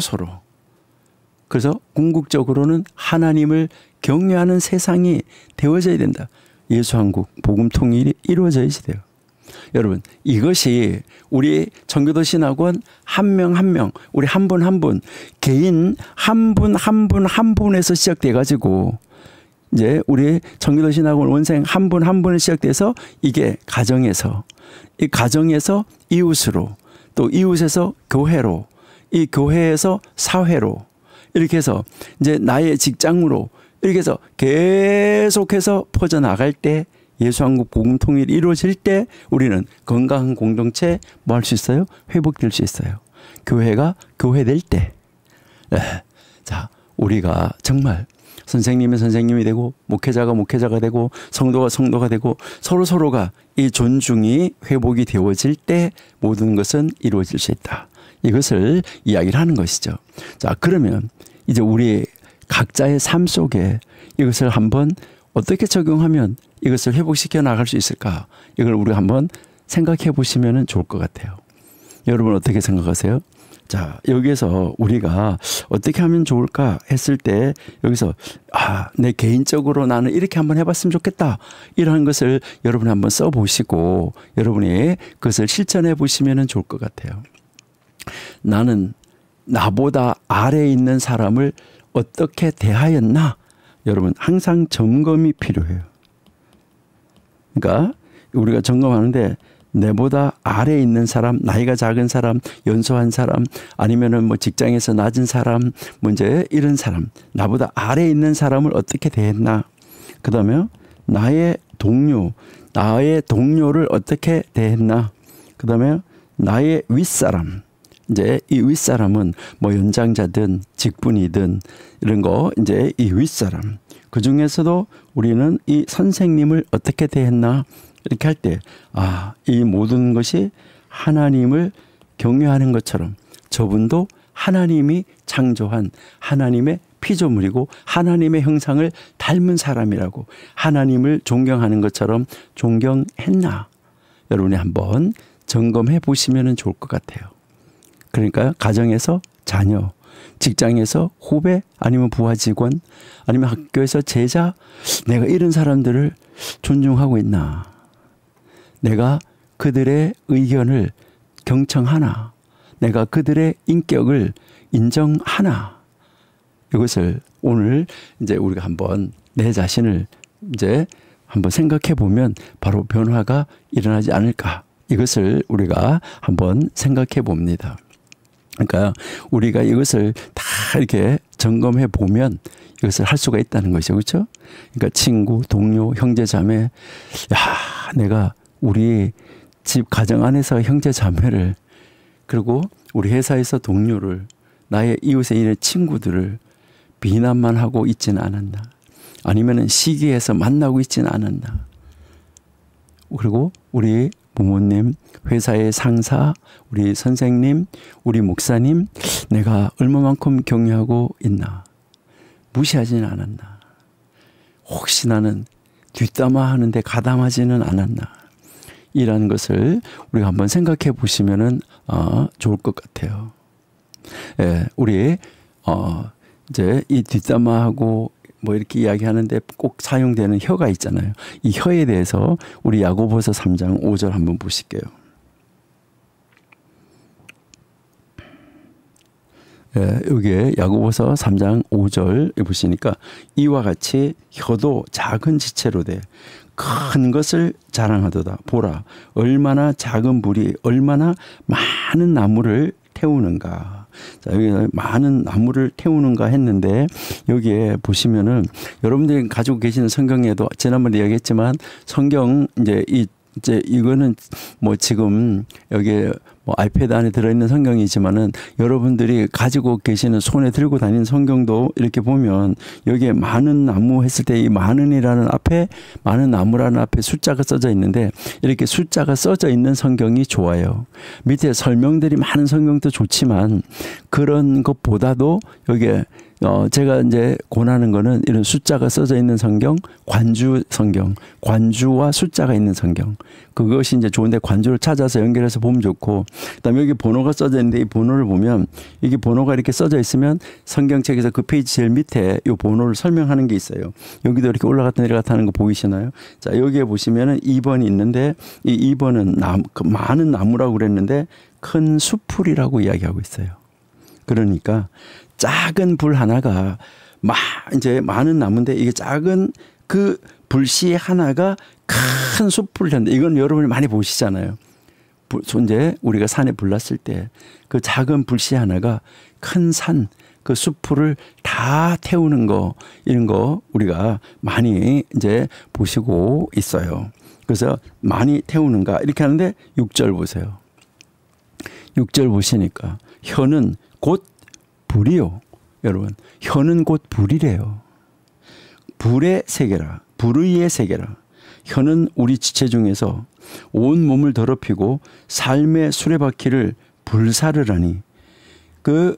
Speaker 1: 그래서 궁극적으로는 하나님을 경외하는 세상이 되어져야 된다. 예수한국 복음 통일이 이루어져야지 돼요. 여러분, 이것이 우리 청교도 신학원 한 명 한 명, 우리 한 분 한 분, 개인 한 분 한 분에서 시작돼 가지고 이제 우리 청교도 신학원 원생 한 분 한 분에 시작돼서 이게 가정에서, 이 가정에서 이웃으로, 또 이웃에서 교회로, 이 교회에서 사회로, 이렇게 해서 이제 나의 직장으로, 이렇게 해서 계속해서 퍼져나갈 때, 예수한국 복음 통일이 이루어질 때 우리는 건강한 공동체 뭐 할 수 있어요? 회복될 수 있어요. 교회가 교회될 때. 자, 우리가 정말 선생님이 선생님이 되고 목회자가 목회자가 되고 성도가 성도가 되고 서로가 이 존중이 회복이 되어질 때 모든 것은 이루어질 수 있다. 이것을 이야기를 하는 것이죠. 자, 그러면 이제 우리 각자의 삶 속에 이것을 한번 어떻게 적용하면 이것을 회복시켜 나갈 수 있을까? 이걸 우리가 한번 생각해 보시면 좋을 것 같아요. 여러분 어떻게 생각하세요? 자, 여기에서 우리가 어떻게 하면 좋을까 했을 때 여기서 내 개인적으로 나는 이렇게 한번 해봤으면 좋겠다. 이러한 것을 여러분이 한번 써보시고 여러분이 그것을 실천해 보시면 좋을 것 같아요. 나는 나보다 아래에 있는 사람을 어떻게 대하였나? 여러분 항상 점검이 필요해요. 그러니까 우리가 점검하는데 내보다 아래에 있는 사람, 나이가 작은 사람, 연소한 사람, 아니면은 뭐 직장에서 낮은 사람, 문제 이런 사람, 나보다 아래에 있는 사람을 어떻게 대했나? 그다음에 나의 동료를 어떻게 대했나? 그다음에 나의 윗사람. 이제 이 윗사람은 뭐 연장자든 직분이든 이런 거 이제 이 윗사람. 그 중에서도 우리는 이 선생님을 어떻게 대했나? 이렇게 할 때, 이 모든 것이 하나님을 경외하는 것처럼 저분도 하나님이 창조한 하나님의 피조물이고 하나님의 형상을 닮은 사람이라고 하나님을 존경하는 것처럼 존경했나? 여러분이 한번 점검해 보시면 좋을 것 같아요. 그러니까 가정에서 자녀, 직장에서 후배, 아니면 부하 직원, 아니면 학교에서 제자, 내가 이런 사람들을 존중하고 있나? 내가 그들의 의견을 경청하나? 내가 그들의 인격을 인정하나? 이것을 오늘 이제 우리가 한번 내 자신을 이제 한번 생각해 보면 바로 변화가 일어나지 않을까. 이것을 우리가 한번 생각해 봅니다. 그러니까 우리가 이것을 다 이렇게 점검해 보면 이것을 할 수가 있다는 것이죠. 그렇죠? 그러니까 친구, 동료, 형제, 자매. 야, 내가 우리 집 가정 안에서 형제, 자매를, 그리고 우리 회사에서 동료를, 나의 이웃의 일의 친구들을 비난만 하고 있지는 않았나. 아니면은 시기해서 만나고 있지는 않았나. 그리고 우리 부모님, 회사의 상사, 우리 선생님, 우리 목사님, 내가 얼마만큼 경외하고 있나. 무시하지는 않았나. 혹시 나는 뒷담화 하는데 가담하지는 않았나. 이라는 것을 우리가 한번 생각해 보시면은 좋을 것 같아요. 예, 우리 이제 이 뒷담화하고 뭐 이렇게 이야기하는데 꼭 사용되는 혀가 있잖아요. 이 혀에 대해서 우리 야고보서 3장 5절 한번 보실게요. 예, 여기에 야고보서 3장 5절 보시니까 이와 같이 혀도 작은 지체로 돼 큰 것을 자랑하도다. 보라, 얼마나 작은 불이 얼마나 많은 나무를 태우는가. 자, 여기 많은 나무를 태우는가 했는데 여기에 보시면은 여러분들이 가지고 계시는 성경에도 지난번에 이야기했지만 성경 이제 이거는 뭐 지금 여기에 뭐 아이패드 안에 들어있는 성경이지만은 여러분들이 가지고 계시는 손에 들고 다니는 성경도 이렇게 보면 여기에 많은 나무 했을 때 이 많은이라는 앞에 많은 나무라는 앞에 숫자가 써져 있는데 이렇게 숫자가 써져 있는 성경이 좋아요. 밑에 설명들이 많은 성경도 좋지만 그런 것보다도 여기에 제가 이제 권하는 거는 이런 숫자가 써져 있는 성경, 관주 성경, 관주와 숫자가 있는 성경. 그것이 이제 좋은데 관주를 찾아서 연결해서 보면 좋고, 그다음에 여기 번호가 써져 있는데 이 번호를 보면 이게 번호가 이렇게 써져 있으면 성경책에서 그 페이지 제일 밑에 이 번호를 설명하는 게 있어요. 여기도 이렇게 올라갔다 내려갔다 하는 거 보이시나요? 자, 여기에 보시면은 2번이 있는데 이 2번은 많은 나무라고 그랬는데 큰 수풀이라고 이야기하고 있어요. 그러니까 작은 불 하나가 이제 많은 나무인데 이게 작은 그 불씨 하나가 큰 숲을 한다. 이건 여러분이 많이 보시잖아요. 이제 우리가 산에 불났을 때 그 작은 불씨 하나가 큰 산, 그 숲을 다 태우는 거, 이런 거 우리가 많이 이제 보시고 있어요. 그래서 많이 태우는가 이렇게 하는데 6절 보세요. 6절 보시니까 혀는 곧 불이요. 여러분, 혀는 곧 불이래요. 불의 세계라. 불의의 세계라. 혀는 우리 지체 중에서 온 몸을 더럽히고 삶의 수레바퀴를 불사르라니 그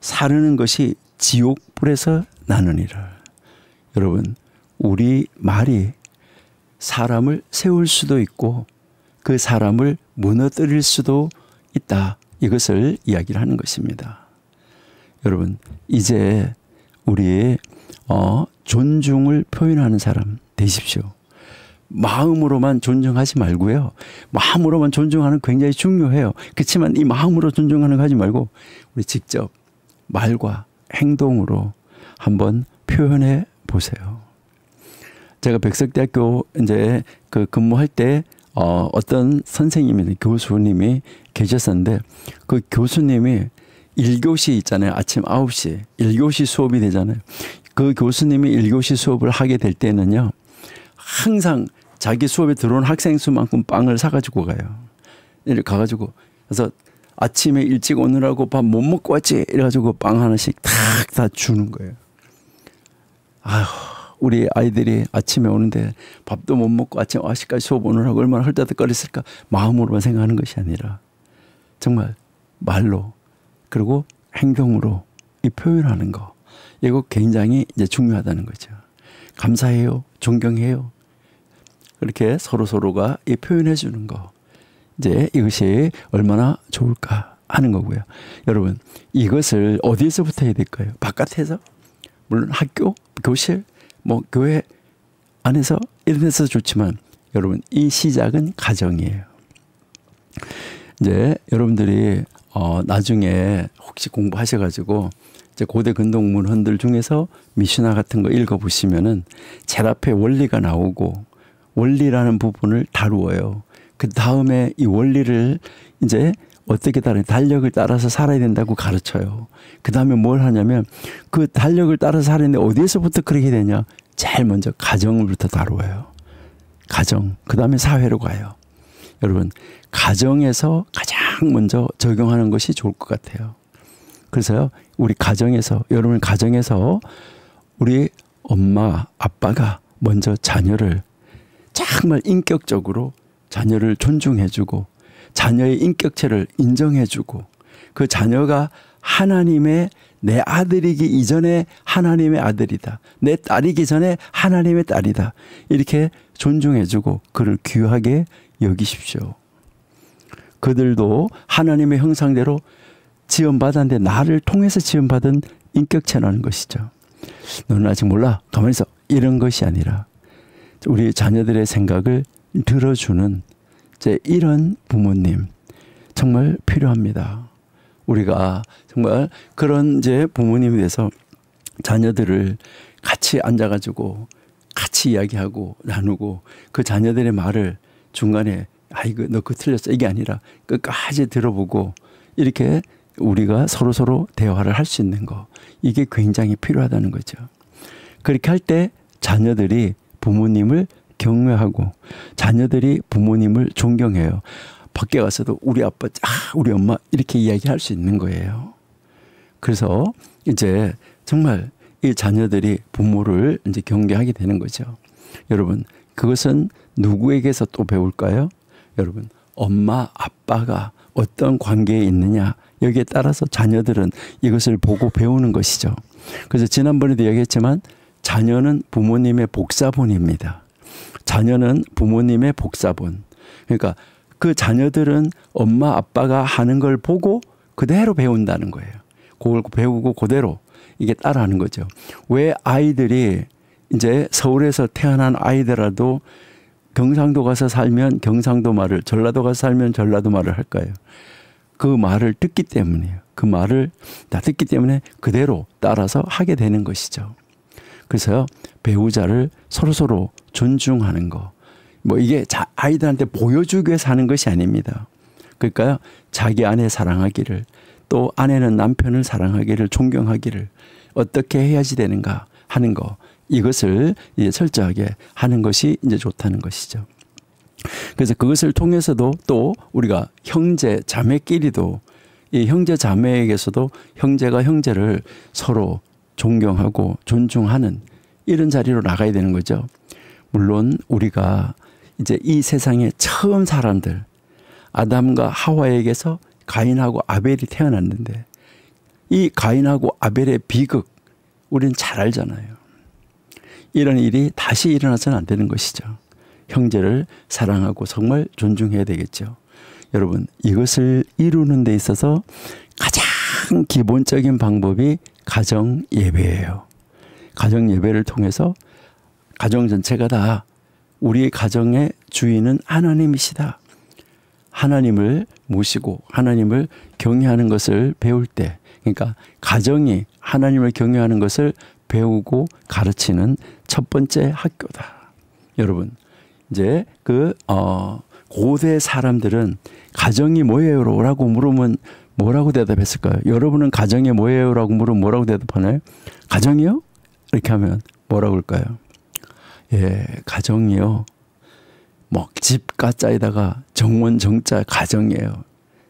Speaker 1: 사르는 것이 지옥불에서 나느니라. 여러분, 우리 말이 사람을 세울 수도 있고 그 사람을 무너뜨릴 수도 있다. 이것을 이야기를 하는 것입니다. 여러분, 이제 우리 존중을 표현하는 사람 되십시오. 마음으로만 존중하지 말고요. 마음으로만 존중하는 거 굉장히 중요해요. 그렇지만 이 마음으로 존중하는 거 하지 말고 우리 직접 말과 행동으로 한번 표현해 보세요. 제가 백석대학교 이제 그 근무할 때 어떤 선생님이 교수님이 계셨었는데 그 교수님이 1교시 있잖아요. 아침 9시 1교시 수업이 되잖아요. 그 교수님이 1교시 수업을 하게 될 때는요. 항상 자기 수업에 들어온 학생 수만큼 빵을 사가지고 가요. 이렇게 가가지고 그래서 아침에 일찍 오느라고 밥 못 먹고 왔지? 이래가지고 빵 하나씩 탁 다 주는 거예요. 아휴, 우리 아이들이 아침에 오는데 밥도 못 먹고 아침 9시까지 수업 오느라고 얼마나 헐떡거렸을까? 마음으로만 생각하는 것이 아니라 정말 말로 그리고 행동으로 이 표현하는 거. 이거 굉장히 이제 중요하다는 거죠. 감사해요. 존경해요. 그렇게 서로가 이 표현해 주는 거. 이제 이것이 얼마나 좋을까 하는 거고요. 여러분, 이것을 어디에서부터 해야 될까요? 바깥에서? 물론 학교, 교실, 뭐 교회 안에서 이런 데서 좋지만 여러분, 이 시작은 가정이에요. 이제 여러분들이 나중에 혹시 공부하셔가지고 이제 고대 근동 문헌들 중에서 미시나 같은 거 읽어보시면은 제일 앞에 원리가 나오고 원리라는 부분을 다루어요. 그 다음에 이 원리를 이제 어떻게 달력을 따라서 살아야 된다고 가르쳐요. 그 다음에 뭘 하냐면 그 달력을 따라서 살아야 되는데 어디에서부터 그렇게 되냐. 제일 먼저 가정부터 다루어요. 가정. 그 다음에 사회로 가요. 여러분 가정에서 가장 먼저 적용하는 것이 좋을 것 같아요. 그래서요 우리 가정에서 여러분 가정에서 우리 엄마 아빠가 먼저 자녀를 정말 인격적으로 자녀를 존중해주고 자녀의 인격체를 인정해주고 그 자녀가 하나님의 내 아들이기 이전에 하나님의 아들이다. 내 딸이기 전에 하나님의 딸이다. 이렇게 존중해주고 그를 귀하게 여기십시오. 그들도 하나님의 형상대로 지원받았는데 나를 통해서 지원받은 인격체라는 것이죠. 너는 아직 몰라. 가만히 있어. 이런 것이 아니라 우리 자녀들의 생각을 들어주는 이제 이런 부모님 정말 필요합니다. 우리가 정말 그런 이제 부모님에 대해서 자녀들을 같이 앉아가지고 같이 이야기하고 나누고 그 자녀들의 말을 중간에 아이고 너 그거 틀렸어 이게 아니라 끝까지 들어보고 이렇게 우리가 서로 대화를 할 수 있는 거 이게 굉장히 필요하다는 거죠. 그렇게 할 때 자녀들이 부모님을 경외하고 자녀들이 부모님을 존경해요. 밖에 가서도 우리 아빠, 우리 엄마 이렇게 이야기할 수 있는 거예요. 그래서 이제 정말 이 자녀들이 부모를 이제 경계하게 되는 거죠. 여러분 그것은 누구에게서 또 배울까요? 여러분 엄마 아빠가 어떤 관계에 있느냐 여기에 따라서 자녀들은 이것을 보고 배우는 것이죠. 그래서 지난번에도 이야기했지만 자녀는 부모님의 복사본입니다. 자녀는 부모님의 복사본. 그러니까 그 자녀들은 엄마 아빠가 하는 걸 보고 그대로 배운다는 거예요. 그걸 배우고 그대로 이게 따라하는 거죠. 왜 아이들이 이제 서울에서 태어난 아이들라도 경상도 가서 살면 경상도 말을, 전라도 가서 살면 전라도 말을 할까요? 그 말을 듣기 때문이에요. 그 말을 다 듣기 때문에 그대로 따라서 하게 되는 것이죠. 그래서요, 배우자를 서로서로 존중하는 거. 뭐 이게 아이들한테 보여주기 위해서 하는 것이 아닙니다. 그러니까요, 자기 아내 사랑하기를, 또 아내는 남편을 사랑하기를, 존경하기를 어떻게 해야지 되는가 하는 거. 이것을 이제 철저하게 하는 것이 이제 좋다는 것이죠. 그래서 그것을 통해서도 또 우리가 형제, 자매끼리도 이 형제, 자매에게서도 형제가 형제를 서로 존경하고 존중하는 이런 자리로 나가야 되는 거죠. 물론 우리가 이제 이 세상에 처음 사람들, 아담과 하와에게서 가인하고 아벨이 태어났는데 이 가인하고 아벨의 비극 우리는 잘 알잖아요. 이런 일이 다시 일어나서는 안 되는 것이죠. 형제를 사랑하고 정말 존중해야 되겠죠. 여러분, 이것을 이루는 데 있어서 가장 기본적인 방법이 가정 예배예요. 가정 예배를 통해서 가정 전체가 다 우리 가정의 주인은 하나님이시다. 하나님을 모시고 하나님을 경외하는 것을 배울 때, 그러니까 가정이 하나님을 경외하는 것을 배우고 가르치는 첫 번째 학교다. 여러분, 이제 고대 사람들은 가정이 뭐예요라고 물으면 뭐라고 대답했을까요? 여러분은 가정이 뭐예요라고 물으면 뭐라고 대답하나요? 가정이요? 이렇게 하면 뭐라고 할까요? 예, 가정이요. 뭐 집 가짜에다가 정원 정자 가정이에요.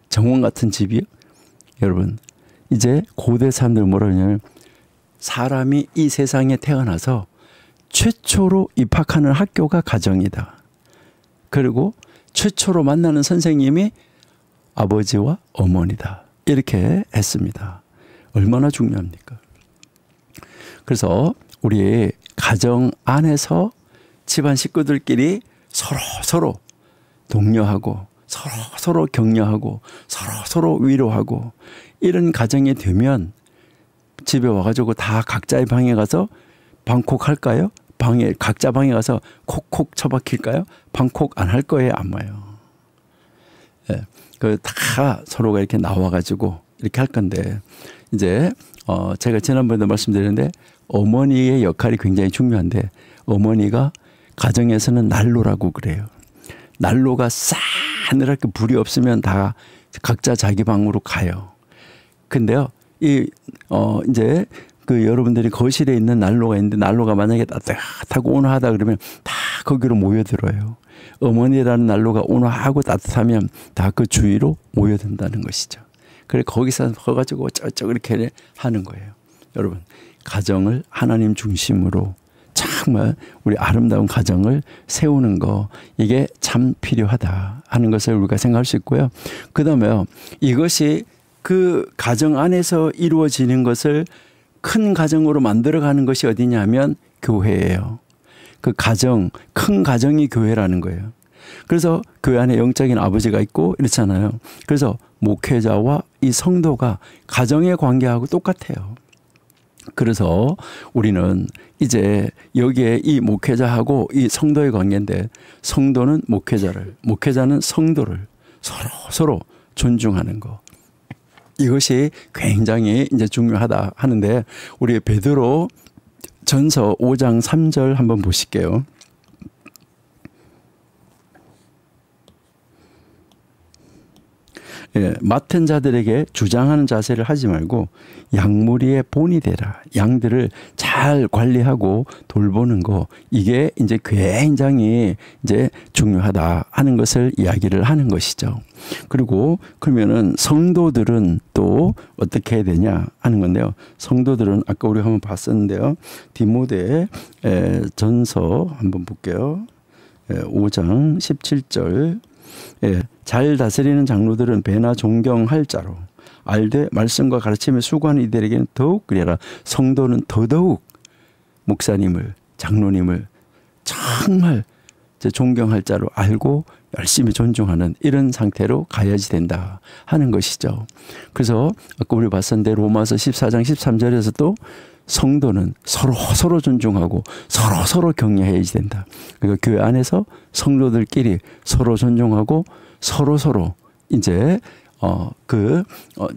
Speaker 1: 정원 같은 집이요? 여러분, 이제 고대 사람들 뭐라고 하냐면 사람이 이 세상에 태어나서 최초로 입학하는 학교가 가정이다. 그리고 최초로 만나는 선생님이 아버지와 어머니다. 이렇게 했습니다. 얼마나 중요합니까? 그래서 우리 가정 안에서 집안 식구들끼리 서로 독려하고 서로 격려하고 서로 위로하고 이런 가정이 되면 집에 와가지고 다 각자의 방에 가서 방콕 할까요? 각자 방에 가서 콕콕 처박힐까요? 방콕 안 할 거예요, 아마요. 예, 다 서로가 이렇게 나와가지고 이렇게 할 건데, 이제, 제가 지난번에도 말씀드렸는데 어머니의 역할이 굉장히 중요한데 어머니가 가정에서는 난로라고 그래요. 난로가 싸늘하게 불이 없으면 다 각자 자기 방으로 가요. 근데요, 이제 그 여러분들이 거실에 있는 난로가 있는데 난로가 만약에 따뜻하고 온화하다 그러면 다 거기로 모여들어요. 어머니라는 난로가 온화하고 따뜻하면 다 그 주위로 모여든다는 것이죠. 그래 거기서 가가지고 쩌쩌 이렇게 하는 거예요. 여러분 가정을 하나님 중심으로 정말 우리 아름다운 가정을 세우는 거 이게 참 필요하다 하는 것을 우리가 생각할 수 있고요. 그다음에 이것이 그 가정 안에서 이루어지는 것을 큰 가정으로 만들어가는 것이 어디냐면 교회예요. 그 가정, 큰 가정이 교회라는 거예요. 그래서 교회 안에 영적인 아버지가 있고 이렇잖아요. 그래서 목회자와 이 성도가 가정의 관계하고 똑같아요. 그래서 우리는 이제 여기에 이 목회자하고 이 성도의 관계인데 성도는 목회자를, 목회자는 성도를 서로 존중하는 거. 이것이 굉장히 이제 중요하다 하는데 우리 베드로 전서 5장 3절 한번 보실게요. 예, 맡은 자들에게 주장하는 자세를 하지 말고 양무리의 본이 되라. 양들을 잘 관리하고 돌보는 거 이게 이제 굉장히 이제 중요하다 하는 것을 이야기를 하는 것이죠. 그리고 그러면은 성도들은 또 어떻게 해야 되냐 하는 건데요. 성도들은 아까 우리 한번 봤었는데요. 디모데 전서 한번 볼게요. 5장 17절. 예, 잘 다스리는 장로들은 배나 존경할 자로 알되 말씀과 가르침에 수고하는 이들에게는 더욱 그래라. 성도는 더더욱 목사님을 장로님을 정말 존경할 자로 알고 열심히 존중하는 이런 상태로 가야지 된다 하는 것이죠. 그래서 아까 우리 봤었는데 로마서 14장 13절에서도 성도는 서로 존중하고 서로 격려해야지 된다. 그러니까 교회 안에서 성도들끼리 서로 존중하고 서로 이제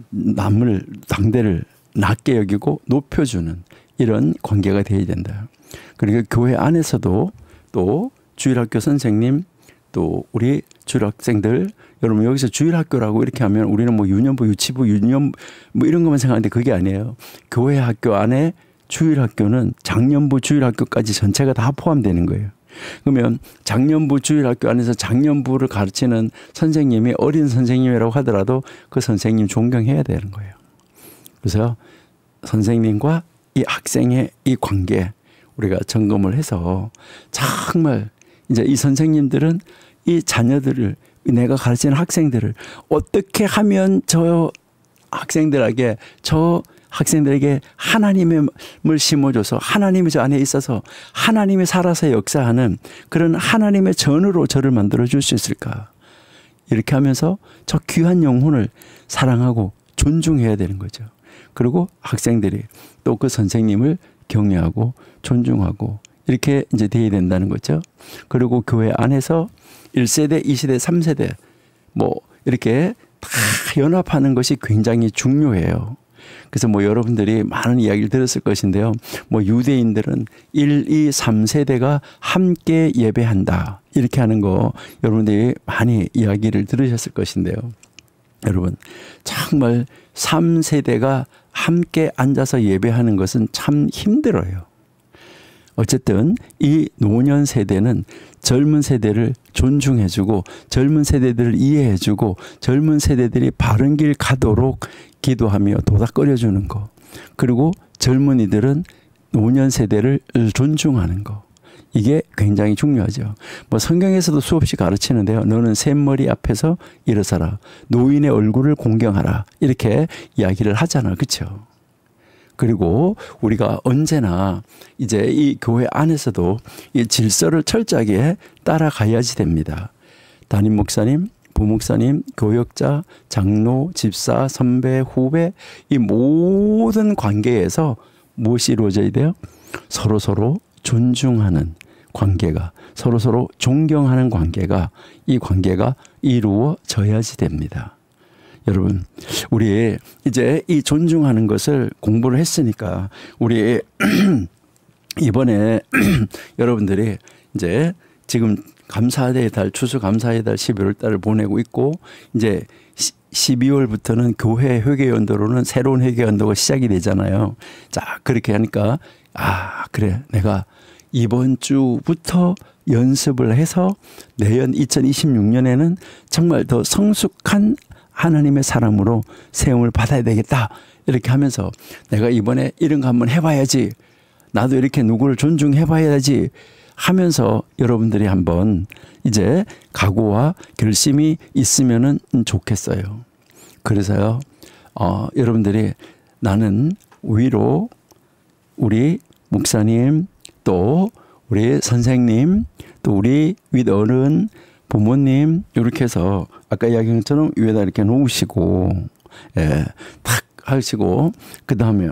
Speaker 1: 남을 상대를 낮게 여기고 높여주는 이런 관계가 되어야 된다. 그리고 교회 안에서도 또 주일학교 선생님 또 우리 주일학생들 여러분 여기서 주일학교라고 이렇게 하면 우리는 뭐 유년부, 유치부, 유년 뭐 이런 것만 생각하는데 그게 아니에요. 교회 학교 안에 주일학교는 작년부 주일학교까지 전체가 다 포함되는 거예요. 그러면 작년부 주일학교 안에서 작년부를 가르치는 선생님이 어린 선생님이라고 하더라도 그 선생님 존경해야 되는 거예요. 그래서 선생님과 이 학생의 이 관계 우리가 점검을 해서 정말 이제 이 선생님들은 이 자녀들을 내가 가르치는 학생들을 어떻게 하면 저 학생들에게 하나님을 심어줘서 하나님이 저 안에 있어서 하나님이 살아서 역사하는 그런 하나님의 전으로 저를 만들어줄 수 있을까. 이렇게 하면서 저 귀한 영혼을 사랑하고 존중해야 되는 거죠. 그리고 학생들이 또 그 선생님을 격려하고 존중하고 이렇게 이제 돼야 된다는 거죠. 그리고 교회 안에서 1세대, 2세대, 3세대 뭐 이렇게 다 연합하는 것이 굉장히 중요해요. 그래서 뭐 여러분들이 많은 이야기를 들었을 것인데요. 뭐 유대인들은 1, 2, 3세대가 함께 예배한다. 이렇게 하는 거 여러분들이 많이 이야기를 들으셨을 것인데요. 여러분 정말 3세대가 함께 앉아서 예배하는 것은 참 힘들어요. 어쨌든 이 노년 세대는 젊은 세대를 존중해주고 젊은 세대들을 이해해주고 젊은 세대들이 바른 길 가도록 기도하며 도닥거려주는 거. 그리고 젊은이들은 노년 세대를 존중하는 거. 이게 굉장히 중요하죠. 뭐 성경에서도 수없이 가르치는데요. 너는 샘머리 앞에서 일어서라. 노인의 얼굴을 공경하라. 이렇게 이야기를 하잖아. 그렇죠? 그리고 우리가 언제나 이제 이 교회 안에서도 이 질서를 철저하게 따라가야지 됩니다. 담임 목사님, 부목사님, 교역자, 장로, 집사, 선배, 후배 이 모든 관계에서 무엇이 이루어져야 돼요? 서로 존중하는 관계가 서로 존경하는 관계가 이 관계가 이루어져야지 됩니다. 여러분, 우리 이제 이 존중하는 것을 공부를 했으니까 우리 이번에 여러분들이 이제 지금 감사의 달, 추수감사의 달 11월 달을 보내고 있고 이제 12월부터는 교회 회개연도로는 새로운 회개연도가 시작이 되잖아요. 자, 그렇게 하니까 그래, 내가 이번 주부터 연습을 해서 내년 2026년에는 정말 더 성숙한 하나님의 사람으로 세움을 받아야 되겠다. 이렇게 하면서 내가 이번에 이런 거 한번 해봐야지. 나도 이렇게 누구를 존중해봐야지 하면서 여러분들이 한번 이제 각오와 결심이 있으면은 좋겠어요. 그래서요, 여러분들이 나는 위로 우리 목사님 또 우리 선생님 또 우리 윗어른 부모님 이렇게 해서 아까 이야기한 것처럼 위에다 이렇게 놓으시고 탁 하시고 그 다음에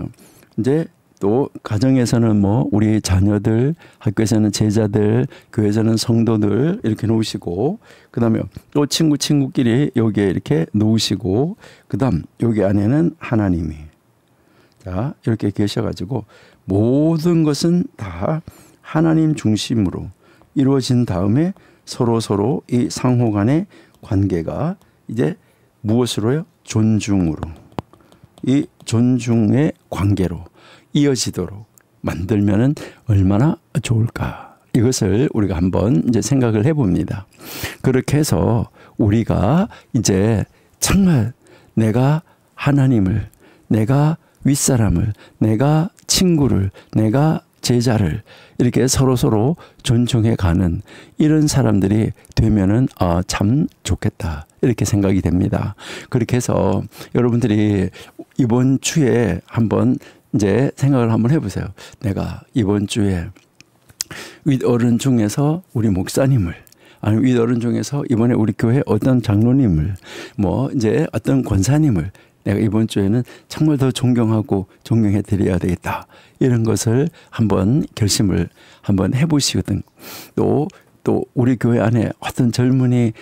Speaker 1: 이제 또 가정에서는 뭐 우리 자녀들, 학교에서는 제자들, 교회에서는 성도들 이렇게 놓으시고 그다음에 또 친구끼리 여기에 이렇게 놓으시고 그다음 여기 안에는 하나님이 자 이렇게 계셔가지고 모든 것은 다 하나님 중심으로 이루어진 다음에 서로 이 상호 간의 관계가 이제 무엇으로요? 존중으로 이 존중의 관계로 이어지도록 만들면은 얼마나 좋을까. 이것을 우리가 한번 이제 생각을 해봅니다. 그렇게 해서 우리가 이제 정말 내가 하나님을, 내가 윗사람을, 내가 친구를, 내가 제자를 이렇게 서로 존중해 가는 이런 사람들이 되면은 참 좋겠다. 이렇게 생각이 됩니다. 그렇게 해서 여러분들이 이번 주에 한번 이제 생각을 한번 해보세요. 내가 이번 주에 윗어른 중에서 우리 목사님을 아니 윗어른 중에서 이번에 우리 교회 어떤 장로님을 뭐 이제 어떤 권사님을 내가 이번 주에는 정말 더 존경하고 존경해 드려야 되겠다. 이런 것을 한번 결심을 한번 해보시거든. 또 우리 교회 안에 어떤 젊은이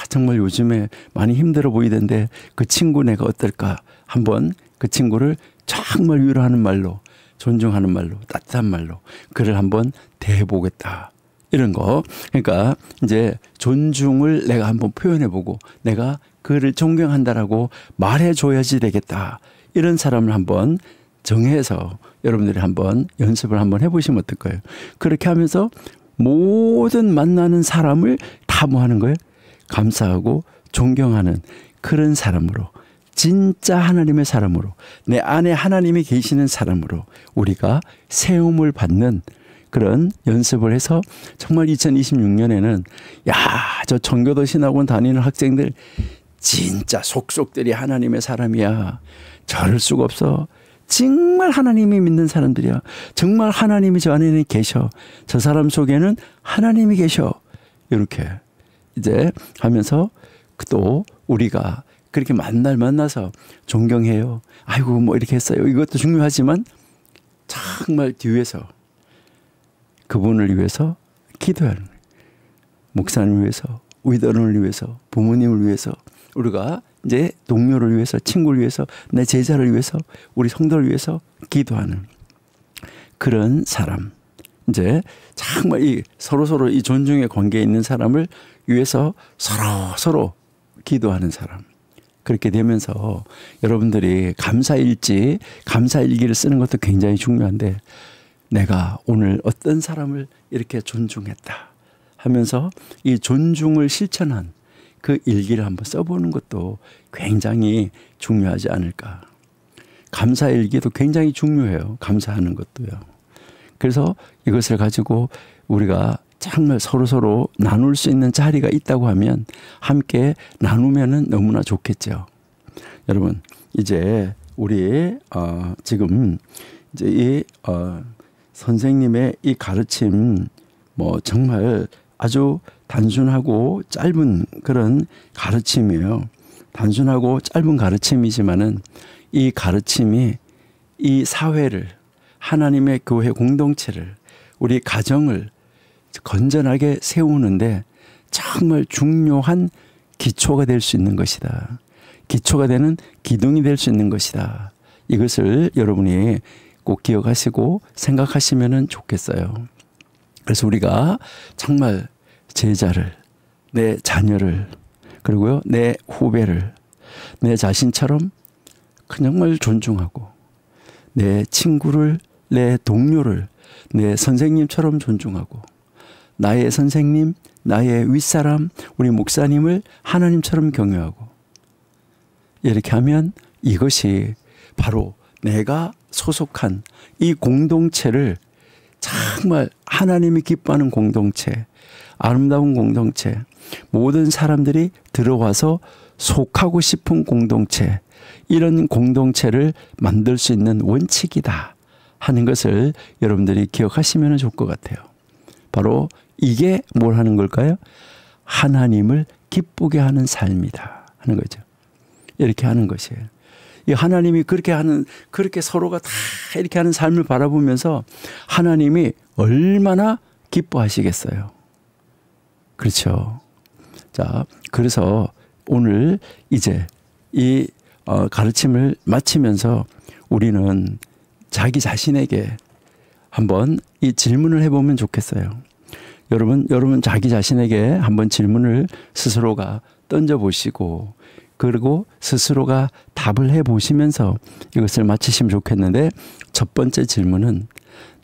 Speaker 1: 정말 요즘에 많이 힘들어 보이던데 그 친구 내가 어떨까. 한번 그 친구를 정말 위로하는 말로 존중하는 말로 따뜻한 말로 그를 한번 대해보겠다. 이런 거. 그러니까 이제 존중을 내가 한번 표현해보고 내가 그를 존경한다라고 말해줘야지 되겠다. 이런 사람을 한번 정해서 여러분들이 한번 연습을 한번 해보시면 어떨까요? 그렇게 하면서 모든 만나는 사람을 다 뭐 하는 거예요? 감사하고 존경하는 그런 사람으로 진짜 하나님의 사람으로 내 안에 하나님이 계시는 사람으로 우리가 세움을 받는 그런 연습을 해서 정말 2026년에는 저 청교도 신학원 다니는 학생들 진짜 속속들이 하나님의 사람이야. 저럴 수가 없어. 정말 하나님이 믿는 사람들이야. 정말 하나님이 저 안에는 계셔. 저 사람 속에는 하나님이 계셔. 이렇게 이제 하면서 또 우리가 그렇게 만나서 존경해요. 아이고 뭐 이렇게 했어요. 이것도 중요하지만 정말 뒤에서 그분을 위해서 기도하는 거예요. 목사님을 위해서, 윗어른을 위해서, 부모님을 위해서, 우리가 이제 동료를 위해서, 친구를 위해서, 내 제자를 위해서, 우리 성도를 위해서 기도하는 그런 사람. 이제 정말 이 서로 이 존중의 관계에 있는 사람을 위해서 서로 기도하는 사람. 그렇게 되면서 여러분들이 감사일기를 쓰는 것도 굉장히 중요한데 내가 오늘 어떤 사람을 이렇게 존중했다 하면서 이 존중을 실천한 그 일기를 한번 써보는 것도 굉장히 중요하지 않을까. 감사일기도 굉장히 중요해요. 감사하는 것도요. 그래서 이것을 가지고 우리가 정말 서로 나눌 수 있는 자리가 있다고 하면 함께 나누면은 너무나 좋겠죠. 여러분 이제 우리 지금 이제 이 선생님의 이 가르침 뭐 정말 아주 단순하고 짧은 그런 가르침이에요. 단순하고 짧은 가르침이지만은 이 가르침이 이 사회를 하나님의 교회 공동체를 우리 가정을 건전하게 세우는데 정말 중요한 기초가 될 수 있는 것이다. 기초가 되는 기둥이 될 수 있는 것이다. 이것을 여러분이 꼭 기억하시고 생각하시면 좋겠어요. 그래서 우리가 정말 제자를, 내 자녀를, 그리고요 내 후배를 내 자신처럼 정말 존중하고, 내 친구를, 내 동료를 내 선생님처럼 존중하고, 나의 선생님, 나의 윗사람, 우리 목사님을 하나님처럼 경외하고, 이렇게 하면 이것이 바로 내가 소속한 이 공동체를 정말 하나님이 기뻐하는 공동체, 아름다운 공동체, 모든 사람들이 들어와서 속하고 싶은 공동체, 이런 공동체를 만들 수 있는 원칙이다 하는 것을 여러분들이 기억하시면 좋을 것 같아요. 바로 이게 뭘 하는 걸까요? 하나님을 기쁘게 하는 삶이다 하는 거죠. 이렇게 하는 것이에요. 이 하나님이 그렇게 서로가 다 이렇게 하는 삶을 바라보면서 하나님이 얼마나 기뻐하시겠어요. 그렇죠. 자, 그래서 오늘 이제 이 가르침을 마치면서 우리는 자기 자신에게 한번 이 질문을 해보면 좋겠어요. 여러분 자기 자신에게 한번 질문을 스스로가 던져보시고, 그리고 스스로가 답을 해보시면서 이것을 마치시면 좋겠는데, 첫 번째 질문은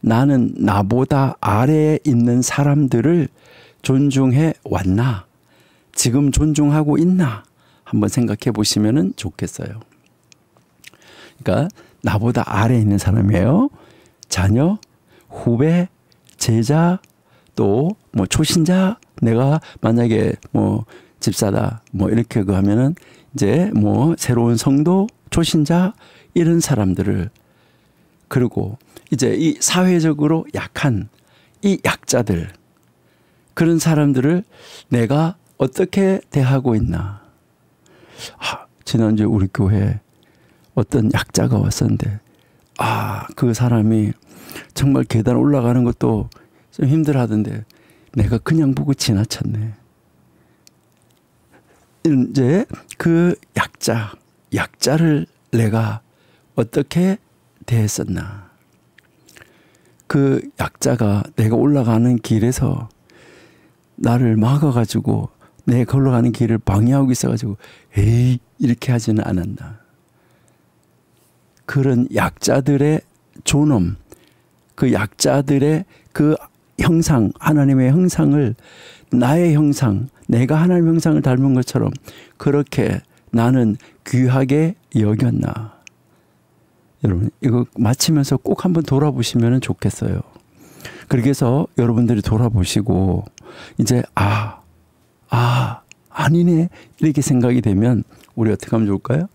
Speaker 1: 나는 나보다 아래에 있는 사람들을 존중해 왔나? 지금 존중하고 있나? 한번 생각해 보시면 좋겠어요. 그러니까 나보다 아래에 있는 사람이에요. 자녀, 후배, 제자, 또 뭐 초신자, 내가 만약에 뭐 집사다 뭐 이렇게 하면은 이제 뭐 새로운 성도, 초신자, 이런 사람들을, 그리고 이제 이 사회적으로 약한 이 약자들, 그런 사람들을 내가 어떻게 대하고 있나. 지난주에 우리 교회에 어떤 약자가 왔었는데, 그 사람이 정말 계단 올라가는 것도 좀 힘들어 하던데 내가 그냥 보고 지나쳤네. 이제 그 약자를 내가 어떻게 대했었나. 그 약자가 내가 올라가는 길에서 나를 막아가지고 내가 올라가는 길을 방해하고 있어가지고 에이 이렇게 하지는 않았나. 그런 약자들의 존엄, 그 약자들의 그 형상, 하나님의 형상을 나의 형상, 내가 하나님의 형상을 닮은 것처럼 그렇게 나는 귀하게 여겼나. 여러분 이거 마치면서 꼭 한번 돌아보시면 좋겠어요. 그렇게 해서 여러분들이 돌아보시고 이제 아니네 이렇게 생각이 되면 우리 어떻게 하면 좋을까요?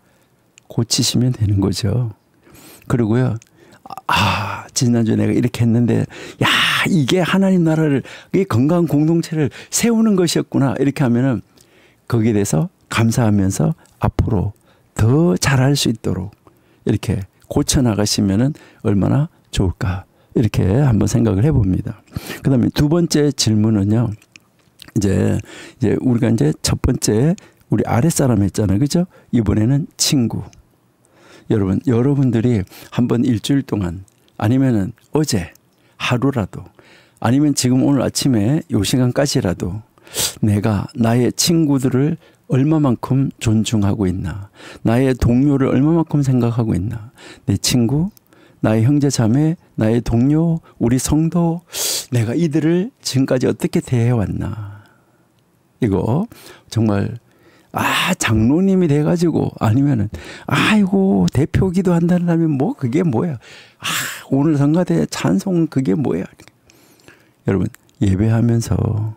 Speaker 1: 고치시면 되는 거죠. 그리고요, 지난주에 내가 이렇게 했는데 이게 하나님 나라를, 이 건강한 공동체를 세우는 것이었구나, 이렇게 하면은 거기에 대해서 감사하면서 앞으로 더 잘할 수 있도록 이렇게 고쳐나가시면은 얼마나 좋을까, 이렇게 한번 생각을 해봅니다. 그 다음에 두 번째 질문은요, 이제 우리가 이제 첫 번째 우리 아랫사람 했잖아요. 그죠? 이번에는 친구. 여러분들이 한번 일주일 동안, 아니면은 어제 하루라도, 아니면 지금 오늘 아침에 요 시간까지라도 내가 나의 친구들을 얼마만큼 존중하고 있나, 나의 동료를 얼마만큼 생각하고 있나, 내 친구, 나의 형제 자매, 나의 동료, 우리 성도, 내가 이들을 지금까지 어떻게 대해왔나. 이거 정말 장로님이 돼가지고, 아니면은 아이고 대표 기도한다는 사람이 뭐 그게 뭐야, 오늘 성가대 찬송 그게 뭐야. 여러분 예배하면서,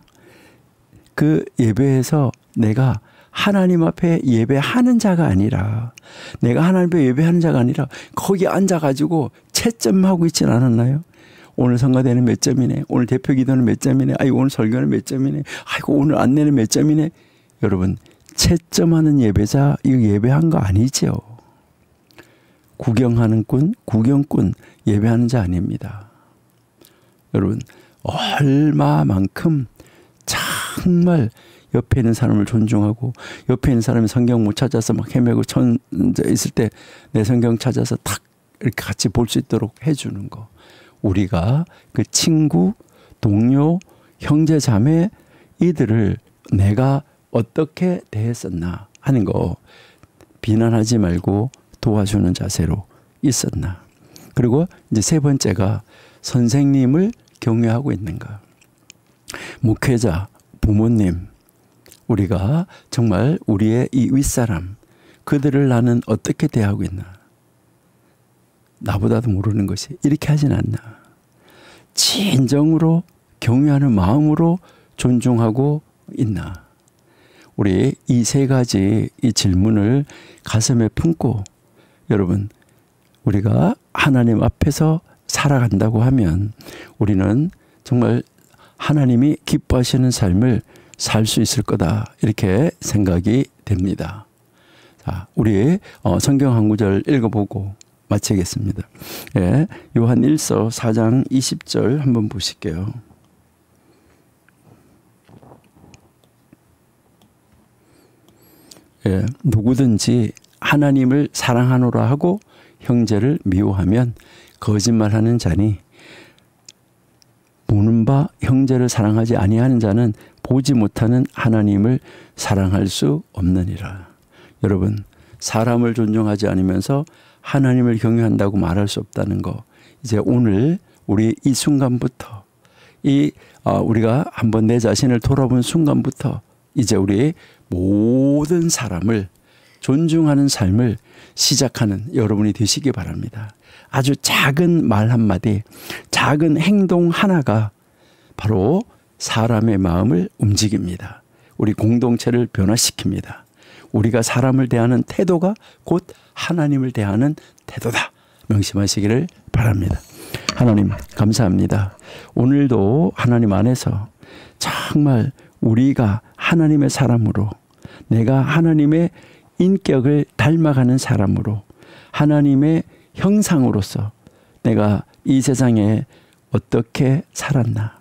Speaker 1: 그 예배에서 내가 하나님 앞에 예배하는 자가 아니라, 내가 하나님 앞에 예배하는 자가 아니라 거기 앉아가지고 채점하고 있진 않았나요? 오늘 성가대는 몇 점이네, 오늘 대표 기도는 몇 점이네, 아이고 오늘 설교는 몇 점이네, 아이고 오늘 안내는 몇 점이네. 여러분 채점하는 예배자, 이거 예배한 거 아니죠. 구경꾼 예배하는 자 아닙니다. 여러분 얼마만큼 참 정말 옆에 있는 사람을 존중하고 옆에 있는 사람이 성경 못 찾아서 막 헤매고 천재 있을 때 내 성경 찾아서 탁 이렇게 같이 볼 수 있도록 해주는 거. 우리가 그 친구, 동료, 형제, 자매 이들을 내가 어떻게 대했었나 하는 거 비난하지 말고 도와주는 자세로 있었나. 그리고 이제 세 번째가 선생님을 경외하고 있는가. 목회자, 부모님, 우리가 정말 우리의 이 윗사람, 그들을 나는 어떻게 대하고 있나. 나보다도 모르는 것이 이렇게 하진 않나. 진정으로 경외하는 마음으로 존중하고 있나. 우리 이 세 가지 이 질문을 가슴에 품고 여러분 우리가 하나님 앞에서 살아간다고 하면 우리는 정말 하나님이 기뻐하시는 삶을 살 수 있을 거다 이렇게 생각이 됩니다. 자, 우리 성경 한 구절 읽어보고 마치겠습니다. 예, 요한 1서 4장 20절 한번 보실게요. 예, 누구든지 하나님을 사랑하노라 하고 형제를 미워하면 거짓말하는 자니 보는 바 형제를 사랑하지 아니하는 자는 보지 못하는 하나님을 사랑할 수 없느니라. 여러분 사람을 존중하지 않으면서 하나님을 경외한다고 말할 수 없다는 거 이제 오늘 우리 이 순간부터 우리가 한번 내 자신을 돌아본 순간부터 이제 우리 모든 사람을 존중하는 삶을 시작하는 여러분이 되시기 바랍니다. 아주 작은 말 한마디, 작은 행동 하나가 바로 사람의 마음을 움직입니다. 우리 공동체를 변화시킵니다. 우리가 사람을 대하는 태도가 곧 하나님을 대하는 태도다. 명심하시기를 바랍니다. 하나님 감사합니다. 오늘도 하나님 안에서 정말 우리가 하나님의 사람으로 내가 하나님의 인격을 닮아가는 사람으로 하나님의 형상으로서 내가 이 세상에 어떻게 살았나.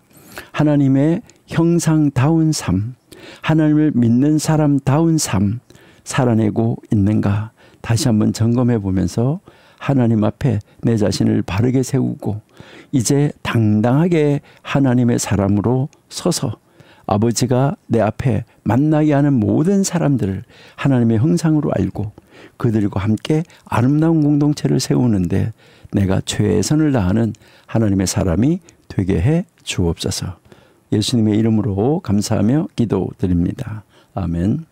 Speaker 1: 하나님의 형상다운 삶, 하나님을 믿는 사람다운 삶 살아내고 있는가 다시 한번 점검해 보면서 하나님 앞에 내 자신을 바르게 세우고 이제 당당하게 하나님의 사람으로 서서 아버지가 내 앞에 만나게 하는 모든 사람들을 하나님의 형상으로 알고 그들과 함께 아름다운 공동체를 세우는데 내가 최선을 다하는 하나님의 사람이 되게 해 주옵소서. 예수님의 이름으로 감사하며 기도드립니다. 아멘.